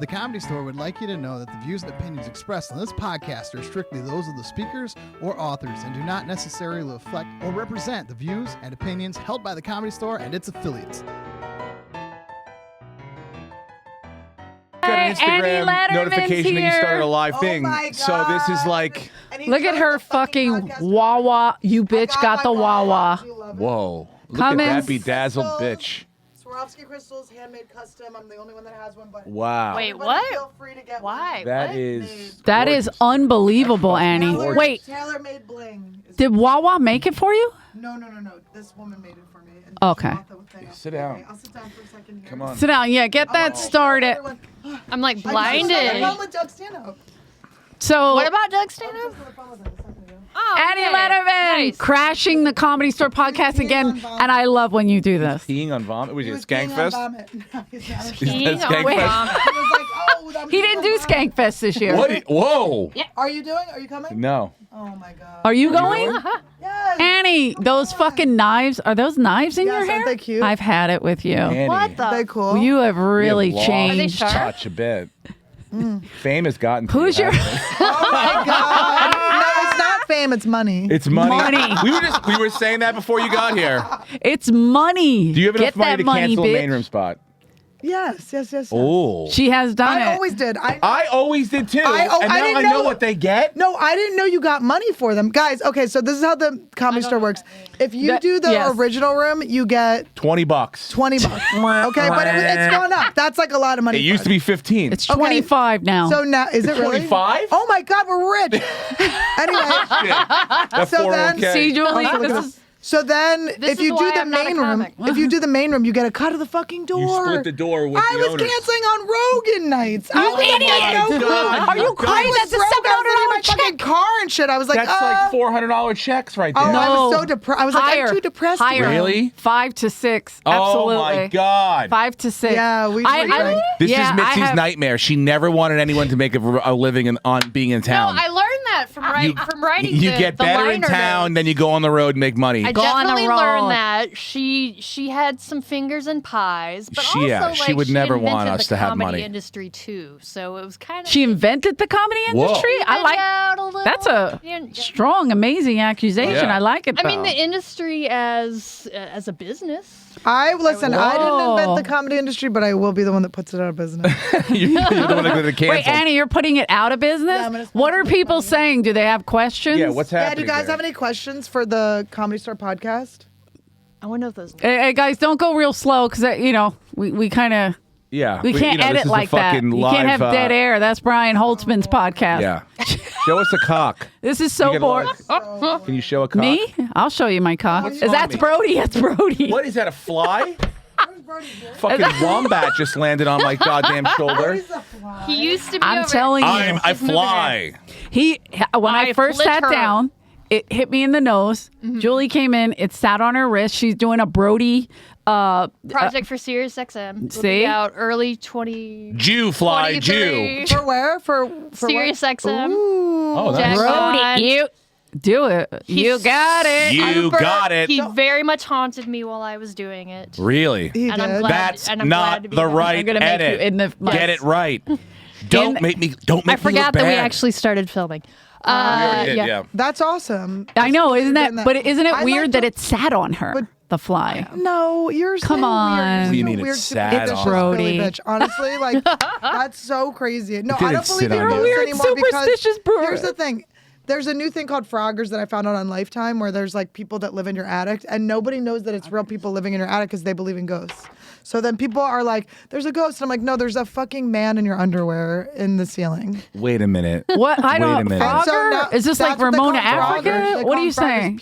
The Comedy Store would like you to know that the views and opinions expressed on this podcast are strictly those of the speakers or authors and do not necessarily reflect or represent the views and opinions held by the Comedy Store and its affiliates. Got an Annie Instagram Lederman's notification that you here. started a live Oh thing. my So this is God. like, And he Look at joined her the fucking fucking podcast. Wawa. You I bitch got the my Wawa. You love it. whoa. Look Come at in. that bedazzled bitch. Swarovski crystals, handmade custom. I'm the only one that has one, but Wow. Wait, everybody what? Feel free to get Why? One. That What? is That is gorgeous. unbelievable, Annie. Taylor, Wait, Tailor-made bling. did Wawa make it for you? No. This woman made it for me. And Okay. she bought the thing. Sit down. Okay, I'll sit down for a second here. Come on. Sit down. Yeah, get that started. Everyone- I'm like I just started blinded. home with Doug Stanhope. So, What about Doug Stanhope? Just on the phone with him a second ago. Oh, Annie okay. Letterman Nice. crashing the Comedy Store podcast again, and I love when you do this. Peeing on vomit? Was He it was peeing on Skankfest? vomit. No, he's not. Peeing That's on Skankfest. vomit. He was like, oh, I'm He peeing didn't on do vomit. Skankfest this year. What? Whoa. Are you doing? Are you coming? No. Oh my God. Are you going? Yes. Annie, those fucking knives, are those knives in Yes, your hair? aren't they cute? I've had it with you. Annie, What the? Are they cool? You have really you have lost changed. Are they sharp? touch a bit. Fame has gotten to Who's you, your... hasn't it? Oh my God. No, it's not fame. It's money. It's money. Money. We were saying that before you got here. It's money. Do you have enough Get money that to money, cancel a bitch. main room spot? Yes. Oh. She has done it. I always did. I always did too. I and now didn't I know know- what they get. No, I didn't know you got money for them. Guys, okay, so this is how the Comedy Store works. If you That- do the yes. original room, you get $20. $20. Okay, but it's gone up. That's like a lot of money. It used to be 15. It's 25 now. So now, is it really? 25? Oh my God, we're rich. Anyway, That so then- 401k. See, Julie, look at this this. is... So then, This if you is do why the I'm not a main room, comic. if you do the main room, you get a cut of the fucking door. You split the door with I the was owners. canceling on Rogan nights. I was idiot! like, no God. clue. Are you I crazy? was That's a broke. I was in my $700 fucking car and shit. I was like, That's like $400 checks right there. Oh, I was No. so depressed. I was like, Higher. I'm too depressed. to Higher. go. Really? 5 to 6. Oh Absolutely. my God. 5 to 6. Yeah, we I- drank. This yeah, is I Mitzi's have- nightmare. She never wanted anyone to make a living on being in No, town. I learned that from writing you the, get the better in liner town, notes. then you go on the road and make money. I Go on the definitely road. learned that she had some fingers in pies, but She- yeah, also she would never want invented us the to have comedy money. industry too. So it was kind of She invented the comedy Whoa. industry? I like... That's a strong, amazing accusation. Yeah. I like it, I mean, though. the industry as a business. I didn't Whoa. invent the comedy industry, but I will be the one that puts it out of business. You're the one that got canceled. Wait, Annie, you're putting it out of business? Yeah, I'm gonna spend What are some people money. saying? Do they have questions? Yeah, what's Yeah, happening? do you guys there? have any questions for the Comedy Store podcast? I want to know if those. Hey, guys, don't go real slow because, we kind of... Yeah, We can't this edit is a like that. fucking You live, can't have dead air. That's Brian Holtzman's podcast. Yeah, show us a cock. This is so You get a boring. lot- Can you show a cock? Me? I'll show you my cock. What's That's on me? Brodie. That's Brodie. What is that? A fly? Fucking wombat just landed on my goddamn shoulder. He used to be. I'm over telling you. I Just move fly. When I first flit sat her. down, it hit me in the nose. Julie came in. It sat on her wrist. She's doing a Brodie. Project for Sirius XM. Will see? be out early 20. Jew fly, Jew. 23. For where? For Sirius what? XM. Ooh. Oh, Jack that's Brodie. Brodie, you do it. You got it. You got it. He very much haunted me while I was doing it. Really? He And I'm did. glad- That's and I'm glad not to be the there. right I'm gonna make edit. you in the Get it right. Don't make me. Don't make I forgot me that look we bad. actually started filming. We already did, yeah. That's awesome. I know, isn't Doing that? But isn't it I weird like that to- it sat on her? But- the fly. No, you're Come so on. Weird. What do you You're mean weird it's to sad me. on It's her? Really, Brodie. bitch. Honestly, like that's so crazy. No, I didn't don't believe sit on you're you. weird Weird, anymore superstitious because brewer. here's the thing. There's a new thing called Froggers that I found out on Lifetime where there's like people that live in your attic and nobody knows that it's real people living in your attic because they believe in ghosts. So then people are like, there's a ghost. And I'm like, no, there's a fucking man in your underwear in the ceiling. Wait a minute. What? I Wait don't. a minute. And so Frogger? now- Is this like that's what they Ramona call Africa? Froggers. They What call are you them Froggers. saying?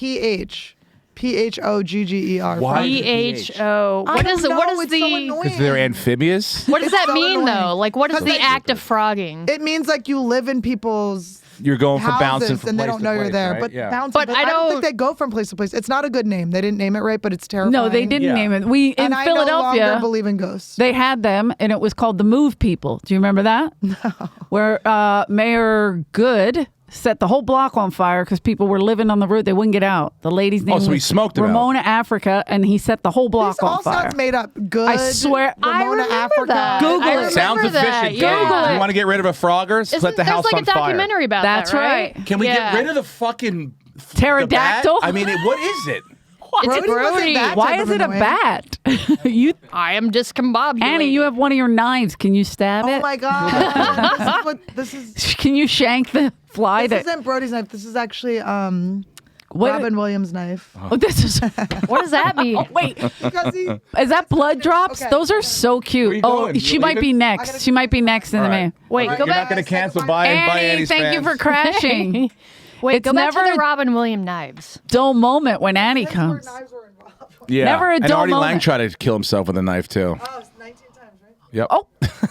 PHOGGER. Why? PHO. I What don't is it? know, What is it's so the? annoying. Because they're amphibious. What does It's that so mean annoying. though? Like, what is 'Cause the they- act of frogging? It means like you live in people's You're going from bouncing houses from and they place don't to know you're place, there. right? But Yeah. bouncing. But I don't don't- think they go from place to place. It's not a good name. They didn't name it right, but it's terrifying. No, they didn't Yeah. name it. We in And I no Philadelphia. longer believe in ghosts. They had them, and it was called the Move People. Do you remember that? No. Where Mayor Good set the whole block on fire because people were living on the road. They wouldn't get out. The lady's name so he was smoked them out. Ramona Africa, and he set the whole block This on all fire. sounds made up. Good. I swear. Ramona I remember Africa. that. Google I it. remember Sounds that. efficient. Yeah. Google You want to get rid of a Froggers? Set the house there's like on a fire. documentary about That's that, right? right. Can we Yeah. get rid of the fucking Pterodactyl? the bat? I mean, what is it? It's Brody wasn't Brodie. that Why type is of it a annoying. bat? You, I am discombobulated. Annie, you have one of your knives. Can you stab Oh it? my god. This is Can you shank the fly? this isn't Brody's knife. This is actually What- Robin Williams' knife. Oh, this is. What does that mean? Wait, Because he, is that blood drops? Okay. Those are so cute. Where you Oh, going? she You might be leaving? next. She might be next in All the right. man. Wait, You're go not back. going to cancel by Annie, Annie's thank fans. you for crashing. Wait, It's go back to never the Robin Williams knives. dull moment when Annie that's where comes. knives were involved. Yeah. Never a and dull Artie Lang moment. tried to kill himself with a knife too. Oh, it's 19 times, right? Yep. Oh.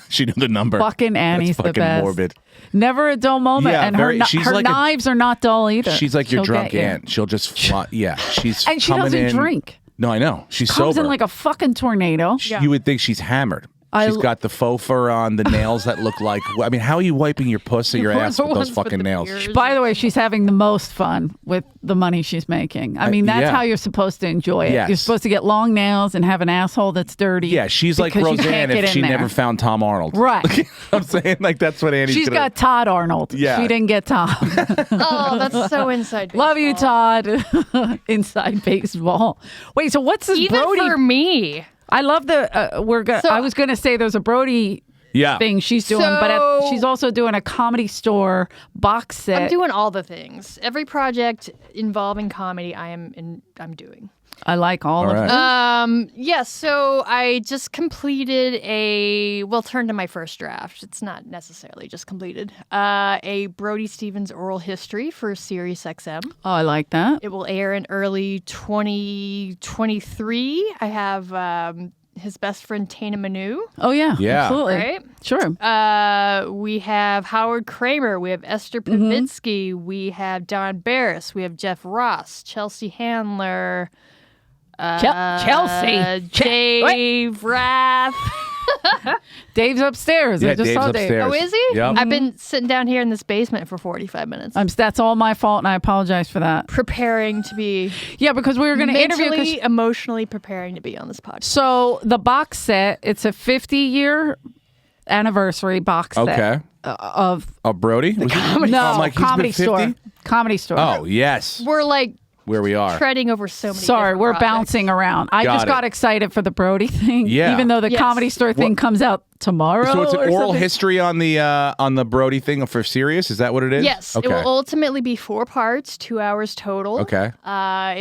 She knew the number. Fucking Annie's That's fucking the best. morbid. Never a dull moment. Yeah, and very- her, she's her like a- knives are not dull either. She's like your She'll drunk get you. aunt. She'll just fly. Yeah, she's And she coming doesn't in- drink. No, I know. She's Comes sober. in like a fucking tornado. You would think she's hammered. I She's l- got the faux fur on, the nails that look like. I mean, how are you wiping your puss or your ass The with those ones with fucking the nails? beard. By the way, she's having the most fun with the money she's making. I mean, that's yeah. how you're supposed to enjoy it. Yes. You're supposed to get long nails and have an asshole that's dirty. Yeah, she's like because you can't Roseanne get if in she there. never found Tom Arnold. Right. I'm saying like that's what Annie's She's gonna. got Todd Arnold. Yeah. She didn't get Tom. Oh, that's so inside. Love you, baseball. Todd. Inside baseball. Wait, so what's this Even Brodie? for me. I love the. So- I was gonna say there's a Brodie Yeah. thing she's doing, but So- she's also doing a Comedy Store box set. I'm doing all the things. Every project involving comedy, I'm doing. I like all of right. them. Yes, so I just completed turned to my first draft. It's not necessarily just completed. A Brodie Stevens oral history for Sirius XM. Oh, I like that. It will air in early 2023. I have his best friend Tana Manu, Oh yeah, Yeah. absolutely. right? Sure. We have Howard Kramer. We have Esther Pavitsky. We have Don Barris. We have Jeff Ross, Chelsea Handler, Chelsea. Dave Rath. Dave's upstairs. Yeah, I just Dave's saw Dave. upstairs. Oh, is he? Yep. I've been sitting down here in this basement for 45 minutes, That's all my fault, and I apologize for that. preparing to be Yeah, because we were going to interview. 'cause- mentally, emotionally preparing to be on this podcast. So the box set, it's a 50-year anniversary box set Okay. of Brodie? Was he- no I'm like, he's Comedy been 50? Store. Comedy Store. Oh yes. We're like Where we are. treading over so many. Sorry, different we're projects. bouncing around. I Got just it. got excited for the Brodie thing. Yeah. Even though the Yes. Comedy Store thing comes out tomorrow. So it's an or oral something. history on the Brodie thing for Sirius. Is that what it is? Yes, Okay. it will ultimately be 4 parts, 2 hours total. Okay.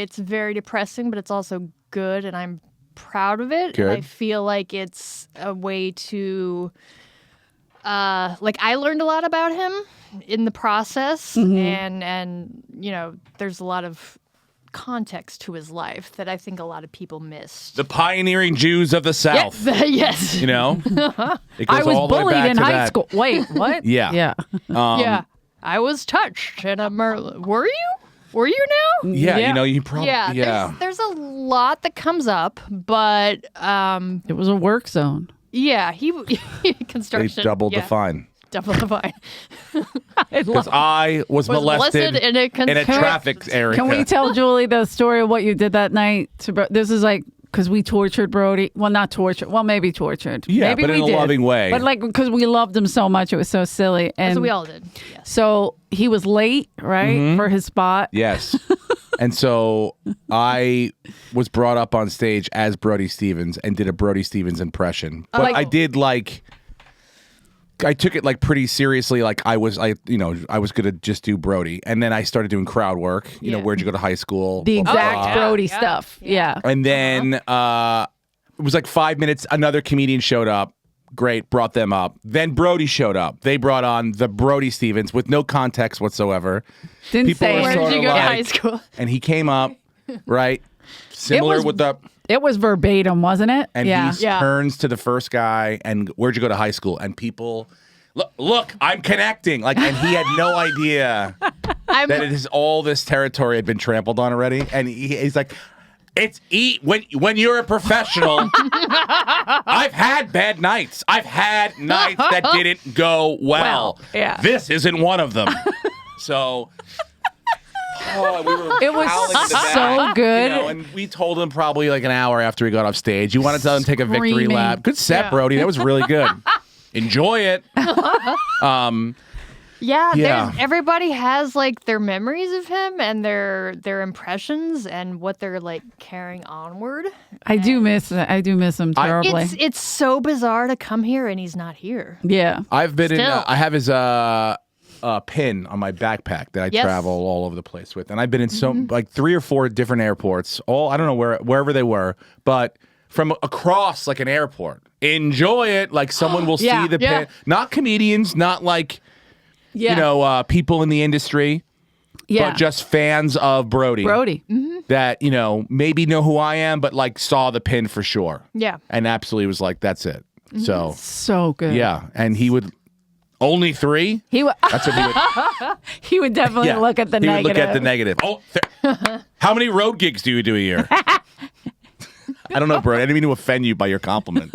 It's very depressing, but it's also good, and I'm proud of it. Good. I feel like it's a way to, I learned a lot about him in the process, and there's a lot of context to his life that I think a lot of people missed. The pioneering Jews of the South. Yes. You know, it goes I was all the way bullied back in to high that. school. Wait, what? Yeah. Yeah. Yeah. I was touched, and were you? Were you now? Yeah, Yeah. you know, you probably Yeah, There's a lot that comes up, but It was a work zone. yeah, he They construction. doubled yeah, the fine. Double the fine. Because I was molested in a traffic area. Can we tell Julie the story of what you did that night? This is like because we tortured Brodie. Well, not tortured. Well, maybe tortured. Yeah, maybe but we in a did. loving way. But like because we loved him so much, it was so silly. And As we all did. Yes. so he was late, right, Mm-hmm. for his spot. Yes. And so I was brought up on stage as Brodie Stevens and did a Brodie Stevens impression. But I did I took it like pretty seriously. Like I was gonna just do Brodie, and then I started doing crowd work. You know, Yeah. where'd you go to high school? The Blah, blah, exact blah. Brodie Yeah. stuff. Yeah. And then it was like 5 minutes. Another comedian showed up. Great, brought them up. Then Brodie showed up. They brought on the Brodie Stevens with no context whatsoever. Didn't People say are Where it. did sorta you go to like- high school? And he came up, right? Similar was- with the. It was verbatim, wasn't it? And yeah. he turns to the first guy and where'd you go to high school? And people, look, I'm connecting. Like, and he had no idea that it is all this territory had been trampled on already. And he's like, when you're a professional. I've had bad nights. I've had nights that didn't go well. Yeah. This isn't one of them. So. Oh, we were It was howling in the back, so good. and we told him probably like an hour after we got off stage. You want to tell him take a victory Screaming. lap? Good set, Yeah. Brodie. That was really good. Enjoy it. Yeah, Yeah. everybody has like their memories of him and their impressions and what they're like carrying onward. I do miss him terribly. It's so bizarre to come here and he's not here. Yeah. I've been in. Still. I have his pin on my backpack that I Yes. travel all over the place with, and I've been in like 3 or 4 different airports. I don't know wherever they were, but from across like an airport. Enjoy it. Like someone will Yeah, see the yeah. pin. Not comedians. Not like Yeah. people in the industry. Yeah. But just fans of Brodie. Brodie. That, maybe know who I am, but like saw the pin for sure. Yeah. And absolutely was like, that's it. So, So good. yeah. And he would, only 3? He would. That's what he would, He would definitely yeah. look at the he negative. would look at the negative. Oh, how many road gigs do you do a year? I don't know, bro. I didn't mean to offend you by your compliment.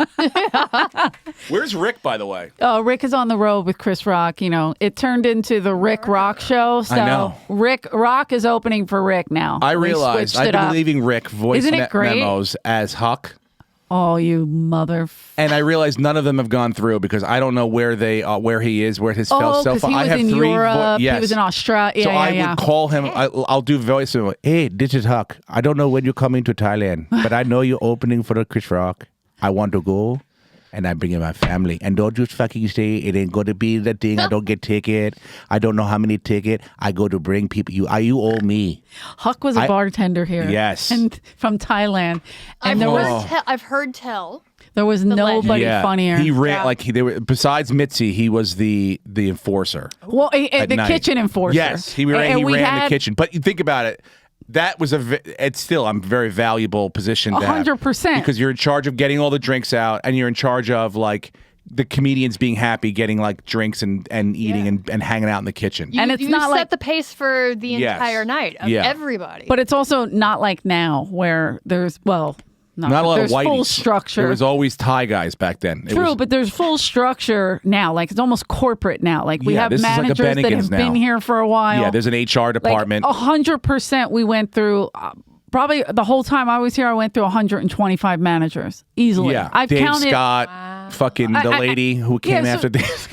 Where's Rick, by the way? Oh, Rick is on the road with Chris Rock. It turned into the Rick Rock show. So I know. Rick Rock is opening for Rick now. I We realized switched I've it been up. leaving Rick voice Isn't it great? memos as Huck. Oh, you mother. And I realized none of them have gone through because I don't know where he is, where his Oh, cell because phone. he I was have in 3 Europe. yes. He was in Australia. So Yeah, I yeah. would call him. I'll do voice. And hey, this is Huck. I don't know when you're coming to Thailand, but I know you're opening for the Chris Rock. I want to go, and I bring in my family. And don't just fucking say it ain't going to be the thing. I don't get ticket. I don't know how many ticket. I go to bring people. You owe me. Huck was a bartender here. Yes. And from Thailand. And I've heard tell. there was nobody funnier. He ran besides Mitzi, he was the enforcer. Well, the at night. kitchen enforcer. Yes, he ran. And He we ran the had kitchen. But you think about it. That was it's still a very valuable position to have. 100%. Because you're in charge of getting all the drinks out, and you're in charge of like the comedians being happy, getting like drinks and eating and hanging out in the kitchen. And it's you not set like- the pace for the Yes. entire night of Yeah. everybody. But it's also not like now where there's, Not a lot there's of whiteys. full structure. There was always Thai guys back then. It True, was- but there's full structure now. Like it's almost corporate now. Like we Yeah, have this is like a managers that Bennigan's have been now. here for a while. yeah, there's an HR department. Like 100% we went through. Probably the whole time I was here, I went through 125 managers easily. yeah, I've Dave counted Scott, fucking the lady who came so- after Dave.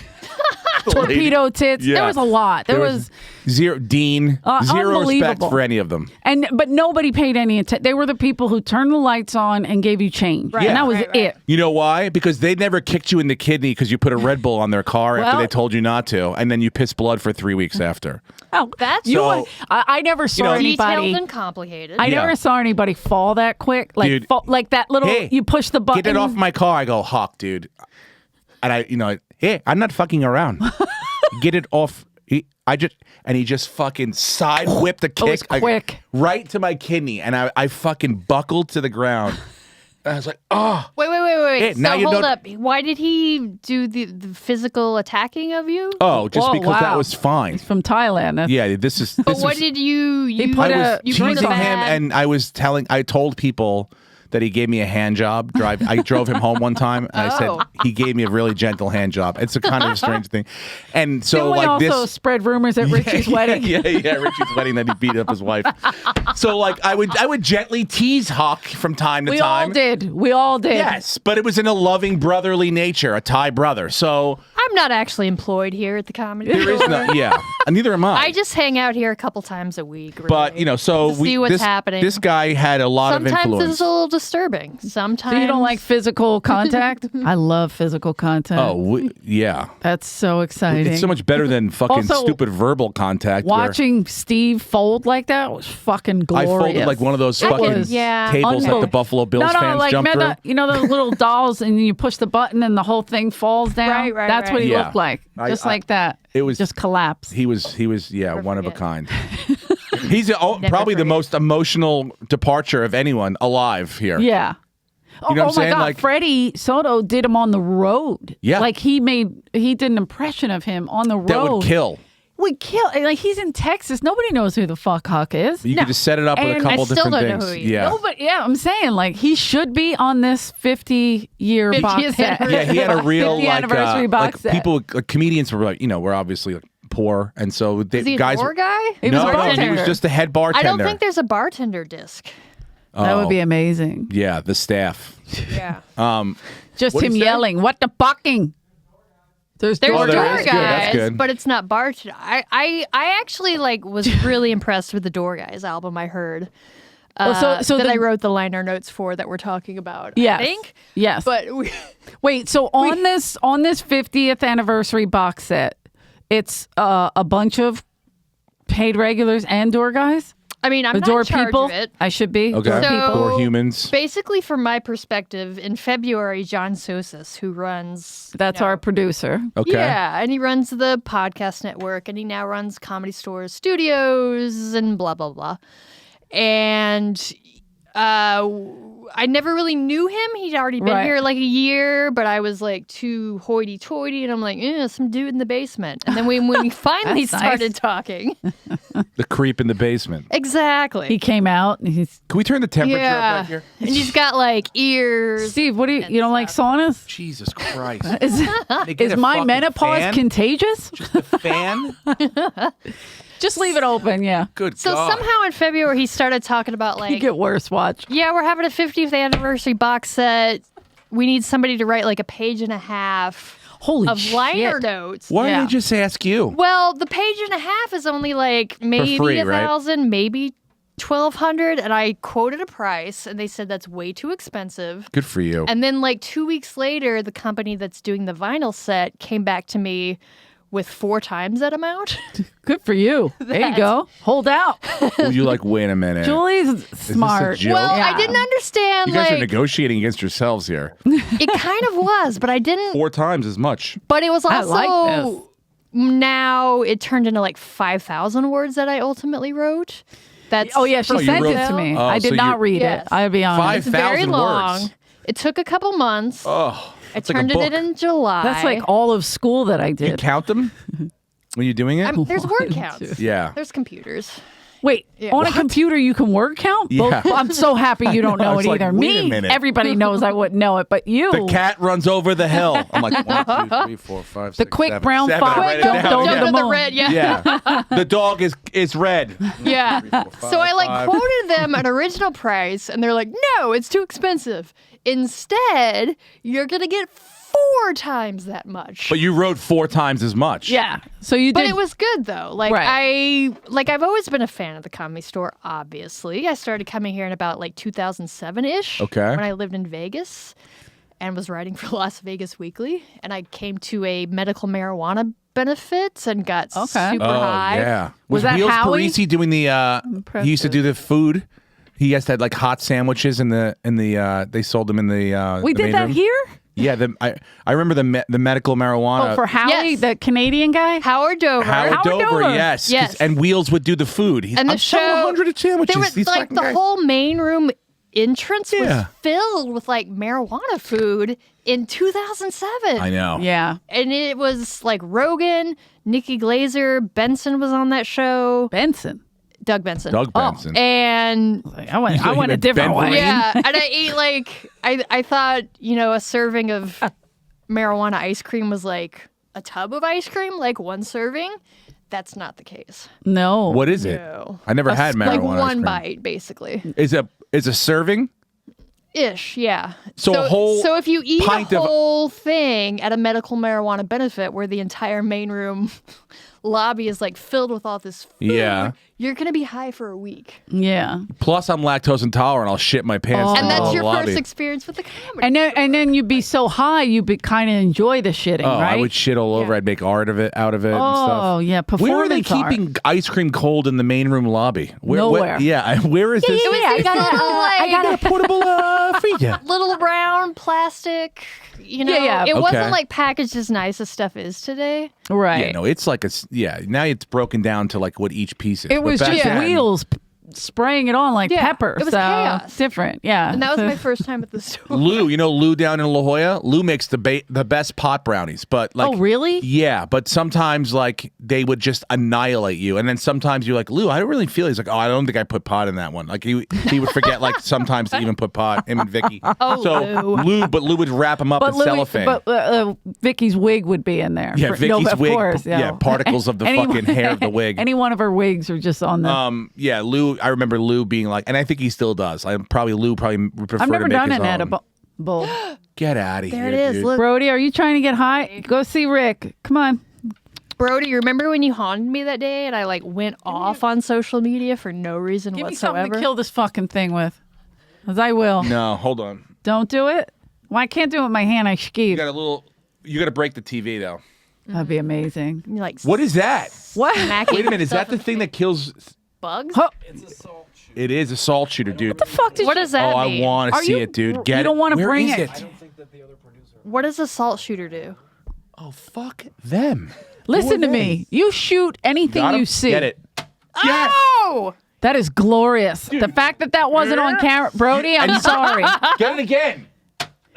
torpedo tits. Yeah. There was a lot. There was zero Dean. Zero respect unbelievable. for any of them. but nobody paid any attention. They were the people who turned the lights on and gave you change. Right, And that was right. it. You know why? Because they never kicked you in the kidney because you put a Red Bull on their car after Well- they told you not to, and then you piss blood for 3 weeks after. Oh, That's So- I never saw detailed anybody. and complicated. I Yeah. never saw anybody fall that quick. Like Dude, like that little. hey, you push the button. Get it off my car. I go, Hawk, dude. And hey, I'm not fucking around. Get it off. He just fucking side whipped the kick. was quick. Right to my kidney. And I fucking buckled to the ground. And I was like, oh. Wait. Hey, So now you hold know- up. Why did he do the physical attacking of you? Oh, just Whoa, because that wow. was fine. From Thailand. That's- Yeah, this is. But what did you? You put I was you teasing put him, a bad- and I told people that he gave me a hand job. I drove him home one time, and I said Oh. he gave me a really gentle hand job. It's a kind of a strange thing, and so Didn't we like also this. spread rumors at Richie's wedding? Yeah, Richie's wedding that he beat up his wife. So like I would gently tease Huck from time to We time. all did. We all did. Yes, but it was in a loving brotherly nature, a Thai brother. So I'm not actually employed here at the comedy. there is no and neither am I. I just hang out here a couple times a week. Really, But so to see what's this, happening. This guy had a lot of Sometimes influence. it's a little disturbing. Sometimes So you don't like physical contact? I love physical contact. yeah. That's so exciting. It's so much better than fucking Also, stupid verbal contact. where Watching Steve fold like that was fucking I glorious. folded like one of those It fucking was Yeah. tables that the unbelievable. Buffalo Bills fans like jump through. you know those little dolls, and you push the button, and the whole thing falls down. Right, That's what he right. looked like, I- just I- like that. it was- just collapsed. He was one of a forget. kind. He's probably the forget. most emotional departure of anyone alive here. Yeah. You know what I'm my saying? God, Like- Freddie Soto did him on the road. Yeah. Like he did an impression of him on the road. That would kill. Would kill. Like he's in Texas. Nobody knows who the fuck Huck is. You could just set it up with a And couple I still different don't know things. who he is. Yeah. No, but yeah, I'm saying like he should be on this 50-year 50th box set. anniversary. Yeah, he had a real 50th anniversary box like set. people, like comedians were like, we're obviously like poor, and so Is he a guys. door guy? He was a No, he bartender. was just a head bartender. I don't think there's a bartender disc. That would be Oh. amazing. Yeah, the staff. Yeah. Just What'd him he say? yelling, "What the fucking?" There's There's door there door is. guys. Good, that's guys, good. but it's not bartender. I actually was really impressed with the Door Guys album I heard. so that the- I wrote the liner notes for that we're talking about. Yes. I think. Yes. But Wait, so on this 50th anniversary box set, it's a bunch of paid regulars and door guys? I mean, I'm The not door in charge people? of it. I should be. Okay. Door So- people. Or humans. Basically, from my perspective, in February, John Sosis, who runs That's our producer. Okay. Yeah, and he runs the podcast network, and he now runs Comedy Store Studios and blah blah blah. And I never really knew him. He'd already been Right. here like a year, but I was like too hoity-toity, and I'm like, some dude in the basement. And then when we finally That's nice. started talking, The creep in the basement. exactly, He came out and he's Can we turn the temperature up yeah, back here? and he's got like ears. Steve, what do you don't like saunas? Jesus Christ. Is, They get is a my fucking menopause fan? contagious? The fan? Just leave it open, yeah. Good So God. somehow in February he started talking about You like, get worse, watch. yeah, we're having a 50th anniversary box set. We need somebody to write like a page and a half Holy of liner shit. notes. Why Yeah. didn't they just ask you? Well, the page and a half is only like maybe free, right? 1,000, maybe 1,200, and I quoted a price, and they said that's way too expensive. Good for you. And then like 2 weeks later, the company that's doing the vinyl set came back to me with 4 times that amount. Good for you. There you go. Hold out. Were you like, wait a minute? Julie's smart. joke? Well, Yeah. I didn't understand. You guys are like negotiating against yourselves here. it kind of was, but I didn't. 4 times as much. But it was I also like this. now it turned into like 5,000 words that I ultimately wrote. That's Oh, yeah, she Oh, you sent wrote- it to me. Oh, I did so not you- read Yes. it. I'll be honest. It's very 5,000 long. words. It took a couple months. Oh, I it's like a turned book. it in July. That's like all of school that I You did. count them when you're doing it? There's word counts. Yeah. There's computers. Wait, on a computer you can word count? Yeah. Both- I'm so happy you don't I know was it like, either. wait a Me, minute. everybody knows I wouldn't know it, but you. The cat runs over the hill. I'm like, 1, 2, 3, 4, 5, 6, The quick 7. brown 7. fox Write it jumped down. over Yeah. the the moon. red, yeah. Yeah. The dog is red. Yeah. 3, 4, 5, So I like 5. quoted them an original price, and they're like, "No, it's too expensive. Instead, you're gonna get 4 times that much." But you wrote 4 times as much. Yeah. So you But did. it was good though. Like Right. I've always been a fan of the Comedy Store. Obviously, I started coming here in about like 2007-ish. Okay. When I lived in Vegas, and was writing for Las Vegas Weekly, and I came to a medical marijuana benefit and got Okay. super Oh, high. yeah. Was that Wheels Howie? Parisi doing the he used to do the food? He has had like hot sandwiches in the they sold them in the we the did main that room. here? Yeah, I remember the medical marijuana. Oh, for Howie, Yes. the Canadian guy? Howard Dover. Howard Howard Dover, Dover. yes. 'Cause- Yes. And Wheels would do the food. And the I'm selling show 100 sandwiches. There was These like fucking the guys. whole main room entrance Yeah. was filled with like marijuana food in 2007. I know. Yeah. And it was like Rogan, Nikki Glazer, Benson was on that show. Benson. Doug Benson. Doug Benson. And I went a even different Ben way. Vereen? yeah, and I ate like I thought, a serving of marijuana ice cream was like a tub of ice cream, like one serving. That's not the case. No. What is it? No. I never had marijuana. Like ice one cream. bite, basically. Is a serving? Ish, yeah. So a whole So if you eat a pint of- whole thing at a medical marijuana benefit where the entire main room lobby is like filled with all this food, Yeah. you're gonna be high for a week. Yeah. Plus, I'm lactose intolerant. I'll shit my pants. Oh. in And the that's whole your lobby. first experience with the comedy. And then you'd be so high, you'd be kind of enjoy the shitting, Oh, right? I would shit all over. Yeah. I'd make art of it, out of it, and Oh, stuff. yeah. Where are they Performance art. keeping ice cream cold in the main room lobby? Nowhere. Yeah, where is this? It was I these got a- little, I got like, a portable freezer. little brown plastic. Yeah. It Okay. wasn't like packaged as nice as stuff is today. Right. Yeah, no, it's like now it's broken down to like what each piece is. It But was back just then- Wheels spraying it on like Yeah, pepper. it was so chaos. different. Yeah. And that was my first time at the store. Lou, you know Lou down in La Jolla? Lou makes the best pot brownies, but like, oh, really? yeah, but sometimes like they would just annihilate you, and then sometimes you're like, Lou, I don't really feel. He's like, oh, I don't think I put pot in that one. Like he would forget like sometimes to even put pot. Him and Vicky. Oh, so Lou would wrap them up in cellophane. But Vicky's wig would be in there. Yeah, Vicky's of wig. Course, Yeah, particles of the fucking hair of the wig. Any one of her wigs are just on the. Yeah, Lou. I remember Lou being like, and I think he still does. Lou probably would prefer I've never to make done his an own. edible. Get out of here, There it is. dude. Look, Brodie, are you trying to get high? Go see Rick. Come on. Brodie, you remember when you haunted me that day and I like went off on social media for no reason Give me something whatsoever? to kill this fucking thing with. As I will. No, hold on. Don't do it. Well, I can't do it with my hand. I You skeeve. got You got to break the TV though. That'd be amazing. You, like What is that? What? smacking Wait a minute. Is that yourself the thing that kills? bugs? Huh. It is a salt shooter, dude. What the fuck did What you? does that Oh, I mean? want to Are see you- it, dude. you Get it. don't wanna Where bring is it. What does a salt shooter do? Oh, fuck them. Listen to me. You shoot anything Got 'em? you see. Get it. Yes. Oh! That is glorious. The fact that that wasn't on camera, Brodie, I'm sorry. Get it again.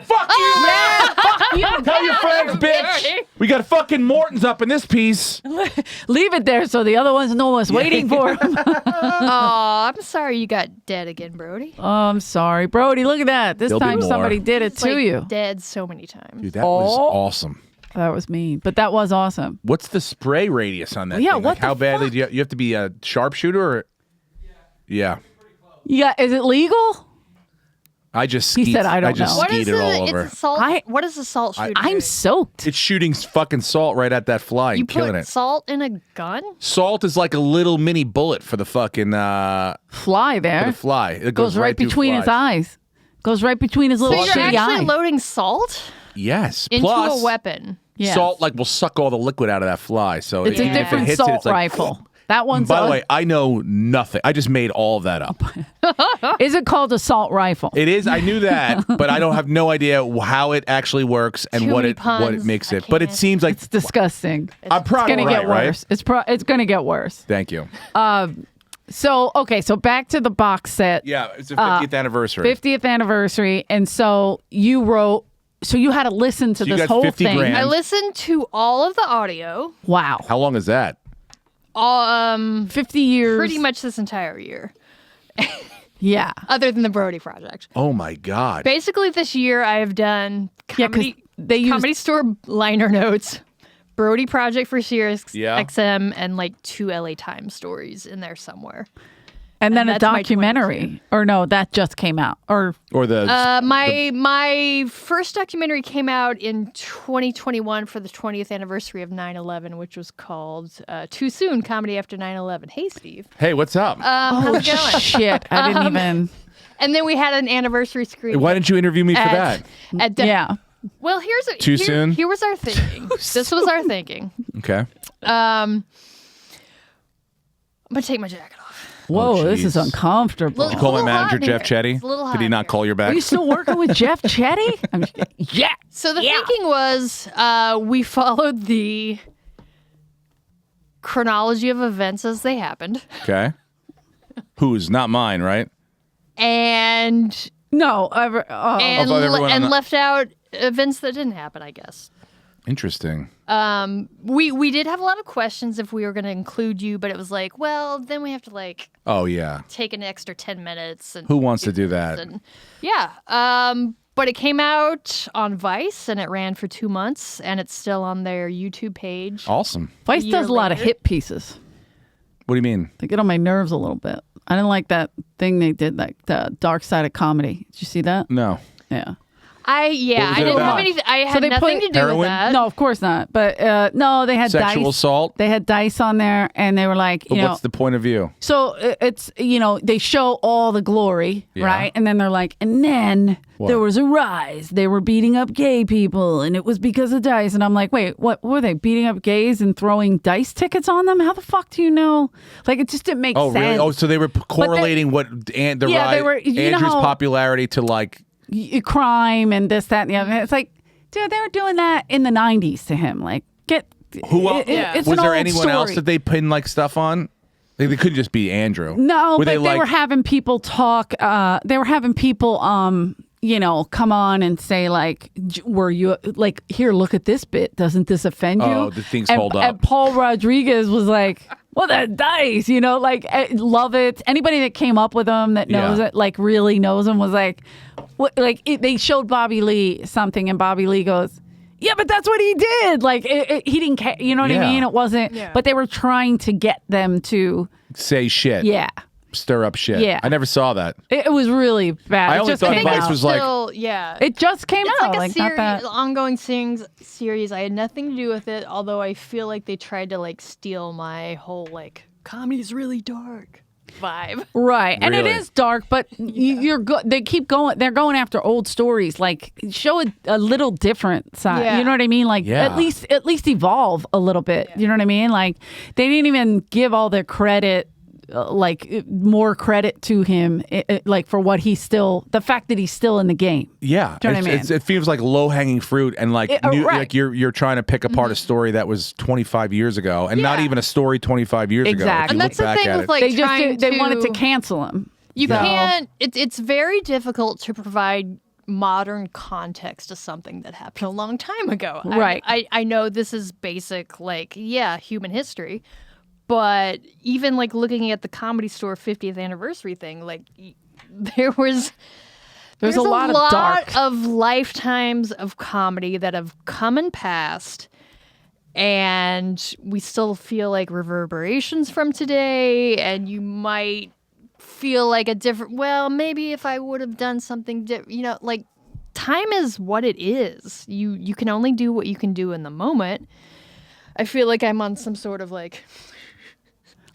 Fuck you, man. Fuck you. Tell your friends, bitch. We got fucking Morton's up in this piece. Leave it there so the other ones know what's waiting for them. Aw, I'm sorry you got dead again, Brodie. Oh, I'm sorry. Brodie, look at that. This There'll be time more. somebody did it It's to like you. dead so many times. Dude, that was awesome. That was mean. But that was awesome. What's the spray radius on that Yeah, thing? what Like, how the badly fuck? do you have to be a sharpshooter? Or... Yeah. Yeah, is it legal? I just He skeet, said, I don't just know. What is skeeted all it's over. a salt? What is a salt shooter? I'm do? soaked. It's shooting fucking salt right at that fly and You killing put it. salt in a gun? Salt is like a little mini bullet for the fucking Fly there. for the fly. It Goes right through between his flies. eyes. Goes right between his little So you're shitty actually eyes. loading salt Yes. into Plus, a weapon. Yes. salt like will suck all the liquid out of that fly. So It's even a if it different hits salt it, it's like, rifle. That one's By the way, I know nothing. I just made all of that up. is it called assault rifle? It is. I knew that, but I don't have no idea how it actually works and Too what many it puns. makes I it. But it can't. seems like It's disgusting. I'm proud It's of gonna it, get right? worse. It's gonna get worse. Thank you. So okay, back to the box set. Yeah, it's the 50th anniversary. 50th anniversary, and so you wrote. So you had to listen to So you this got whole 50 thing. grand. I listened to all of the audio. Wow, How long is that? 50 years. Pretty much this entire year, Yeah. other than the Brodie project. Oh my God. Basically, this year I have done Yeah, 'cause comedy, they used- comedy store liner notes, Brodie project for Sirius Yeah. XM, and like 2 LA Times stories in there somewhere. And then a that's my documentary, or no, that just came out, or Or the My first documentary came out in 2021 for the 20th anniversary of 9/11, which was called Too Soon: Comedy After 9/11. Hey, Steve. hey, what's up? How's it going? shit, I didn't even. And then we had an anniversary screening. Why didn't you interview me for that? at Yeah. Well, Too soon? Here was our thinking. This was our thinking. Okay. I'm gonna take my jacket off. Whoa, this is jeez. uncomfortable. Look- You call my little hot manager in Jeff here. Chetty? It's a little Did hot he in not here. call your back? Are you still working with Jeff Chetty? I'm just kidding. Yeah. So the thinking was we followed the chronology of events as they happened, Okay. Who's not mine, right? and No, Of everyone on the- left out events that didn't happen, I guess. Interesting. We did have a lot of questions if we were going to include you, but it was like, well, then we have to like Oh yeah. take an extra 10 minutes. And Who wants to do that? and- yeah. But it came out on Vice and it ran for 2 months, and it's still on their YouTube page. Awesome. Vice year does a lot of later. hit pieces. What do you mean? They get on my nerves a little bit. I didn't like that thing they did, like the Dark Side of Comedy. Did you see that? No. Yeah. I was didn't it have about? anything. I So had they nothing put- to do Heroin? with that. No, of course not. But no, they had Sexual dice. assault? They had dice on there, and they were like, But you know. what's the point of view? So it's, they show all the glory, Yeah. right? And then they're like, and then What? there was a rise. They were beating up gay people, and it was because of dice. And I'm like, wait, what were they beating up gays and throwing dice tickets on them? How the fuck do you know? Like, it just didn't make Oh, sense. really? Oh, so they were correlating what Yeah, they were- you know Andrew's how- popularity to like. Crime and this, that, and the other. It's like, dude, they were doing that in the 90s to him. Like, get Who else? It's Was an there old anyone story. else that they pinned like stuff on? They couldn't just be Andrew. No, but they like, were having people talk. They were having people, come on and say like, "Were you like here? Look at this bit. Doesn't this offend you?" Oh, the things hold up. And Paul Rodriguez was like, "Well, that dice, love it." Anybody that came up with him that knows it, like really knows him, was like, "What?" Like they showed Bobby Lee something, and Bobby Lee goes, "Yeah, but that's what he did. Like he didn't care. You know what I mean? It wasn't." Yeah. But they were trying to get them to say shit. Yeah. Stir up shit. Yeah. I never saw that. It was really bad. I only thought Vice was like, it just came out. Like a not that. ongoing series. I had nothing to do with it, although I feel like they tried to like steal my whole like comedy's really dark vibe. Right. And it Really? is dark, but you're good. They keep going. They're going after old stories. Like show a little different side. Yeah. You know what I mean? Like at least evolve a little bit. You know what I mean? Like they didn't even give all their credit. More credit to him, like for what the fact that he's still in the game. Yeah, do you know what I mean? It feels like low hanging fruit, and like right. like you're trying to pick apart a story that was 25 years ago, and not even a story 25 years ago. Exactly. And that's the thing with like they wanted to cancel him. You can't. It's very difficult to provide modern context to something that happened a long time ago. Right. I know this is basic, like human history. But even like looking at the Comedy Store 50th anniversary thing, like there's a lot of dark of lifetimes of comedy that have come and passed, and we still feel like reverberations from today. And you might feel like maybe if I would have done something different, like time is what it is. You can only do what you can do in the moment. I feel like I'm on some sort of like.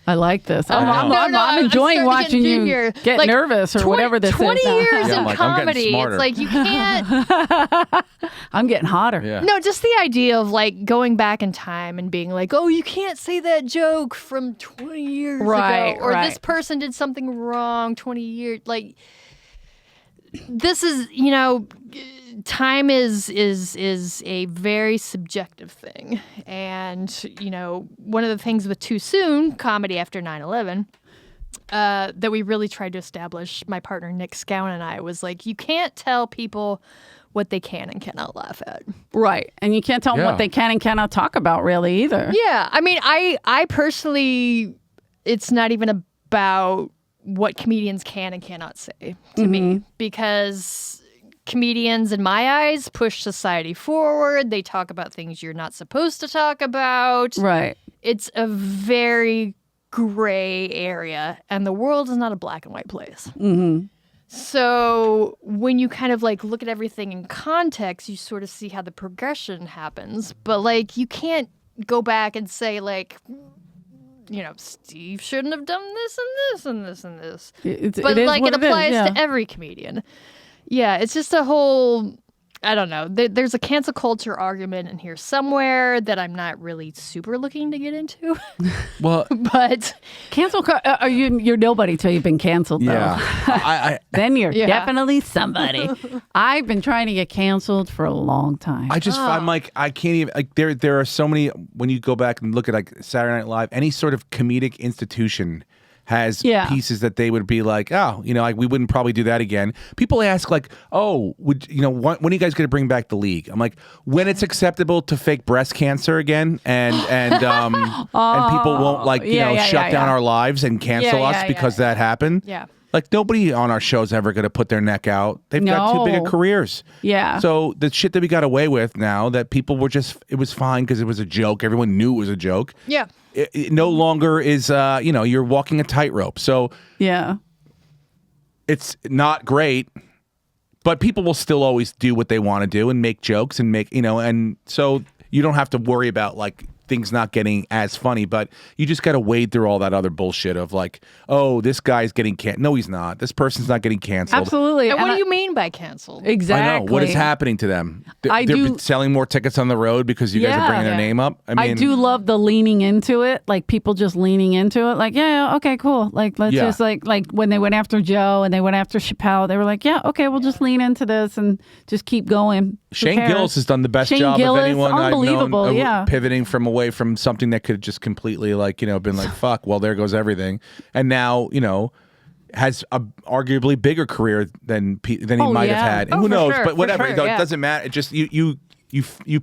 I like this. I'm enjoying watching you get like nervous or whatever this 20 is. 20 years Yeah, in I'm comedy. getting It's like you can't. I'm getting hotter. Yeah. No, just the idea of like going back in time and being like, oh, you can't say that joke from 20 years ago. Or this person did something wrong 20 years. Like, this is, time is a very subjective thing. And, one of the things with Too Soon, comedy after 9/11, that we really tried to establish, my partner Nick Scown and I, was like, you can't tell people what they can and cannot laugh at. Right. And you can't tell them what they can and cannot talk about really either. Yeah. I mean, I personally, it's not even about what comedians can and cannot say to me, because comedians, in my eyes, push society forward. They talk about things you're not supposed to talk about. Right. It's a very gray area, and the world is not a black and white place. Mm-hmm. So when you kind of like look at everything in context, you sort of see how the progression happens. But like, you can't go back and say like, Steve shouldn't have done this and this and this and this. But like it applies to every comedian. Yeah, it's just a whole, I don't know. There's a cancel culture argument in here somewhere that I'm not really super looking to get into. Well, but cancel. You're nobody till you've been canceled. Though. Yeah, then you're definitely somebody. I've been trying to get canceled for a long time. I'm like, I can't even. Like, there are so many. When you go back and look at like Saturday Night Live, any sort of comedic institution has pieces that they would be like, we wouldn't probably do that again. People ask like, when are you guys going to bring back the league? I'm like, when it's acceptable to fake breast cancer again, and and people won't shut down our lives and cancel us because that happened. Yeah. Like, nobody on our show is ever going to put their neck out. They've got too big of careers. Yeah. So the shit that we got away with now, that people were it was fine because it was a joke. Everyone knew it was a joke. Yeah. It no longer is, you're walking a tightrope. So yeah, it's not great, but people will still always do what they want to do and make jokes and and so you don't have to worry about like things not getting as funny, but you just got to wade through all that other bullshit of like, oh, this guy's getting canceled. No, he's not. This person's not getting canceled. Absolutely. And what do you mean by canceled? Exactly. I know. What is happening to them? They're selling more tickets on the road because you guys are bringing their name up? I do love the leaning into it, like people just leaning into it. Like, okay, cool. Like, let's just like when they went after Joe and they went after Chappelle, they were like, yeah, okay, we'll just lean into this and just keep going. Shane cares? Gillis has done the best Shane job Gillis, of anyone I've known, unbelievable, yeah. pivoting from away from something that could have just completely been like, fuck, well, there goes everything. And now, has a arguably bigger career than he might have had. And who knows? Sure, but whatever. sure, It doesn't matter. It just, you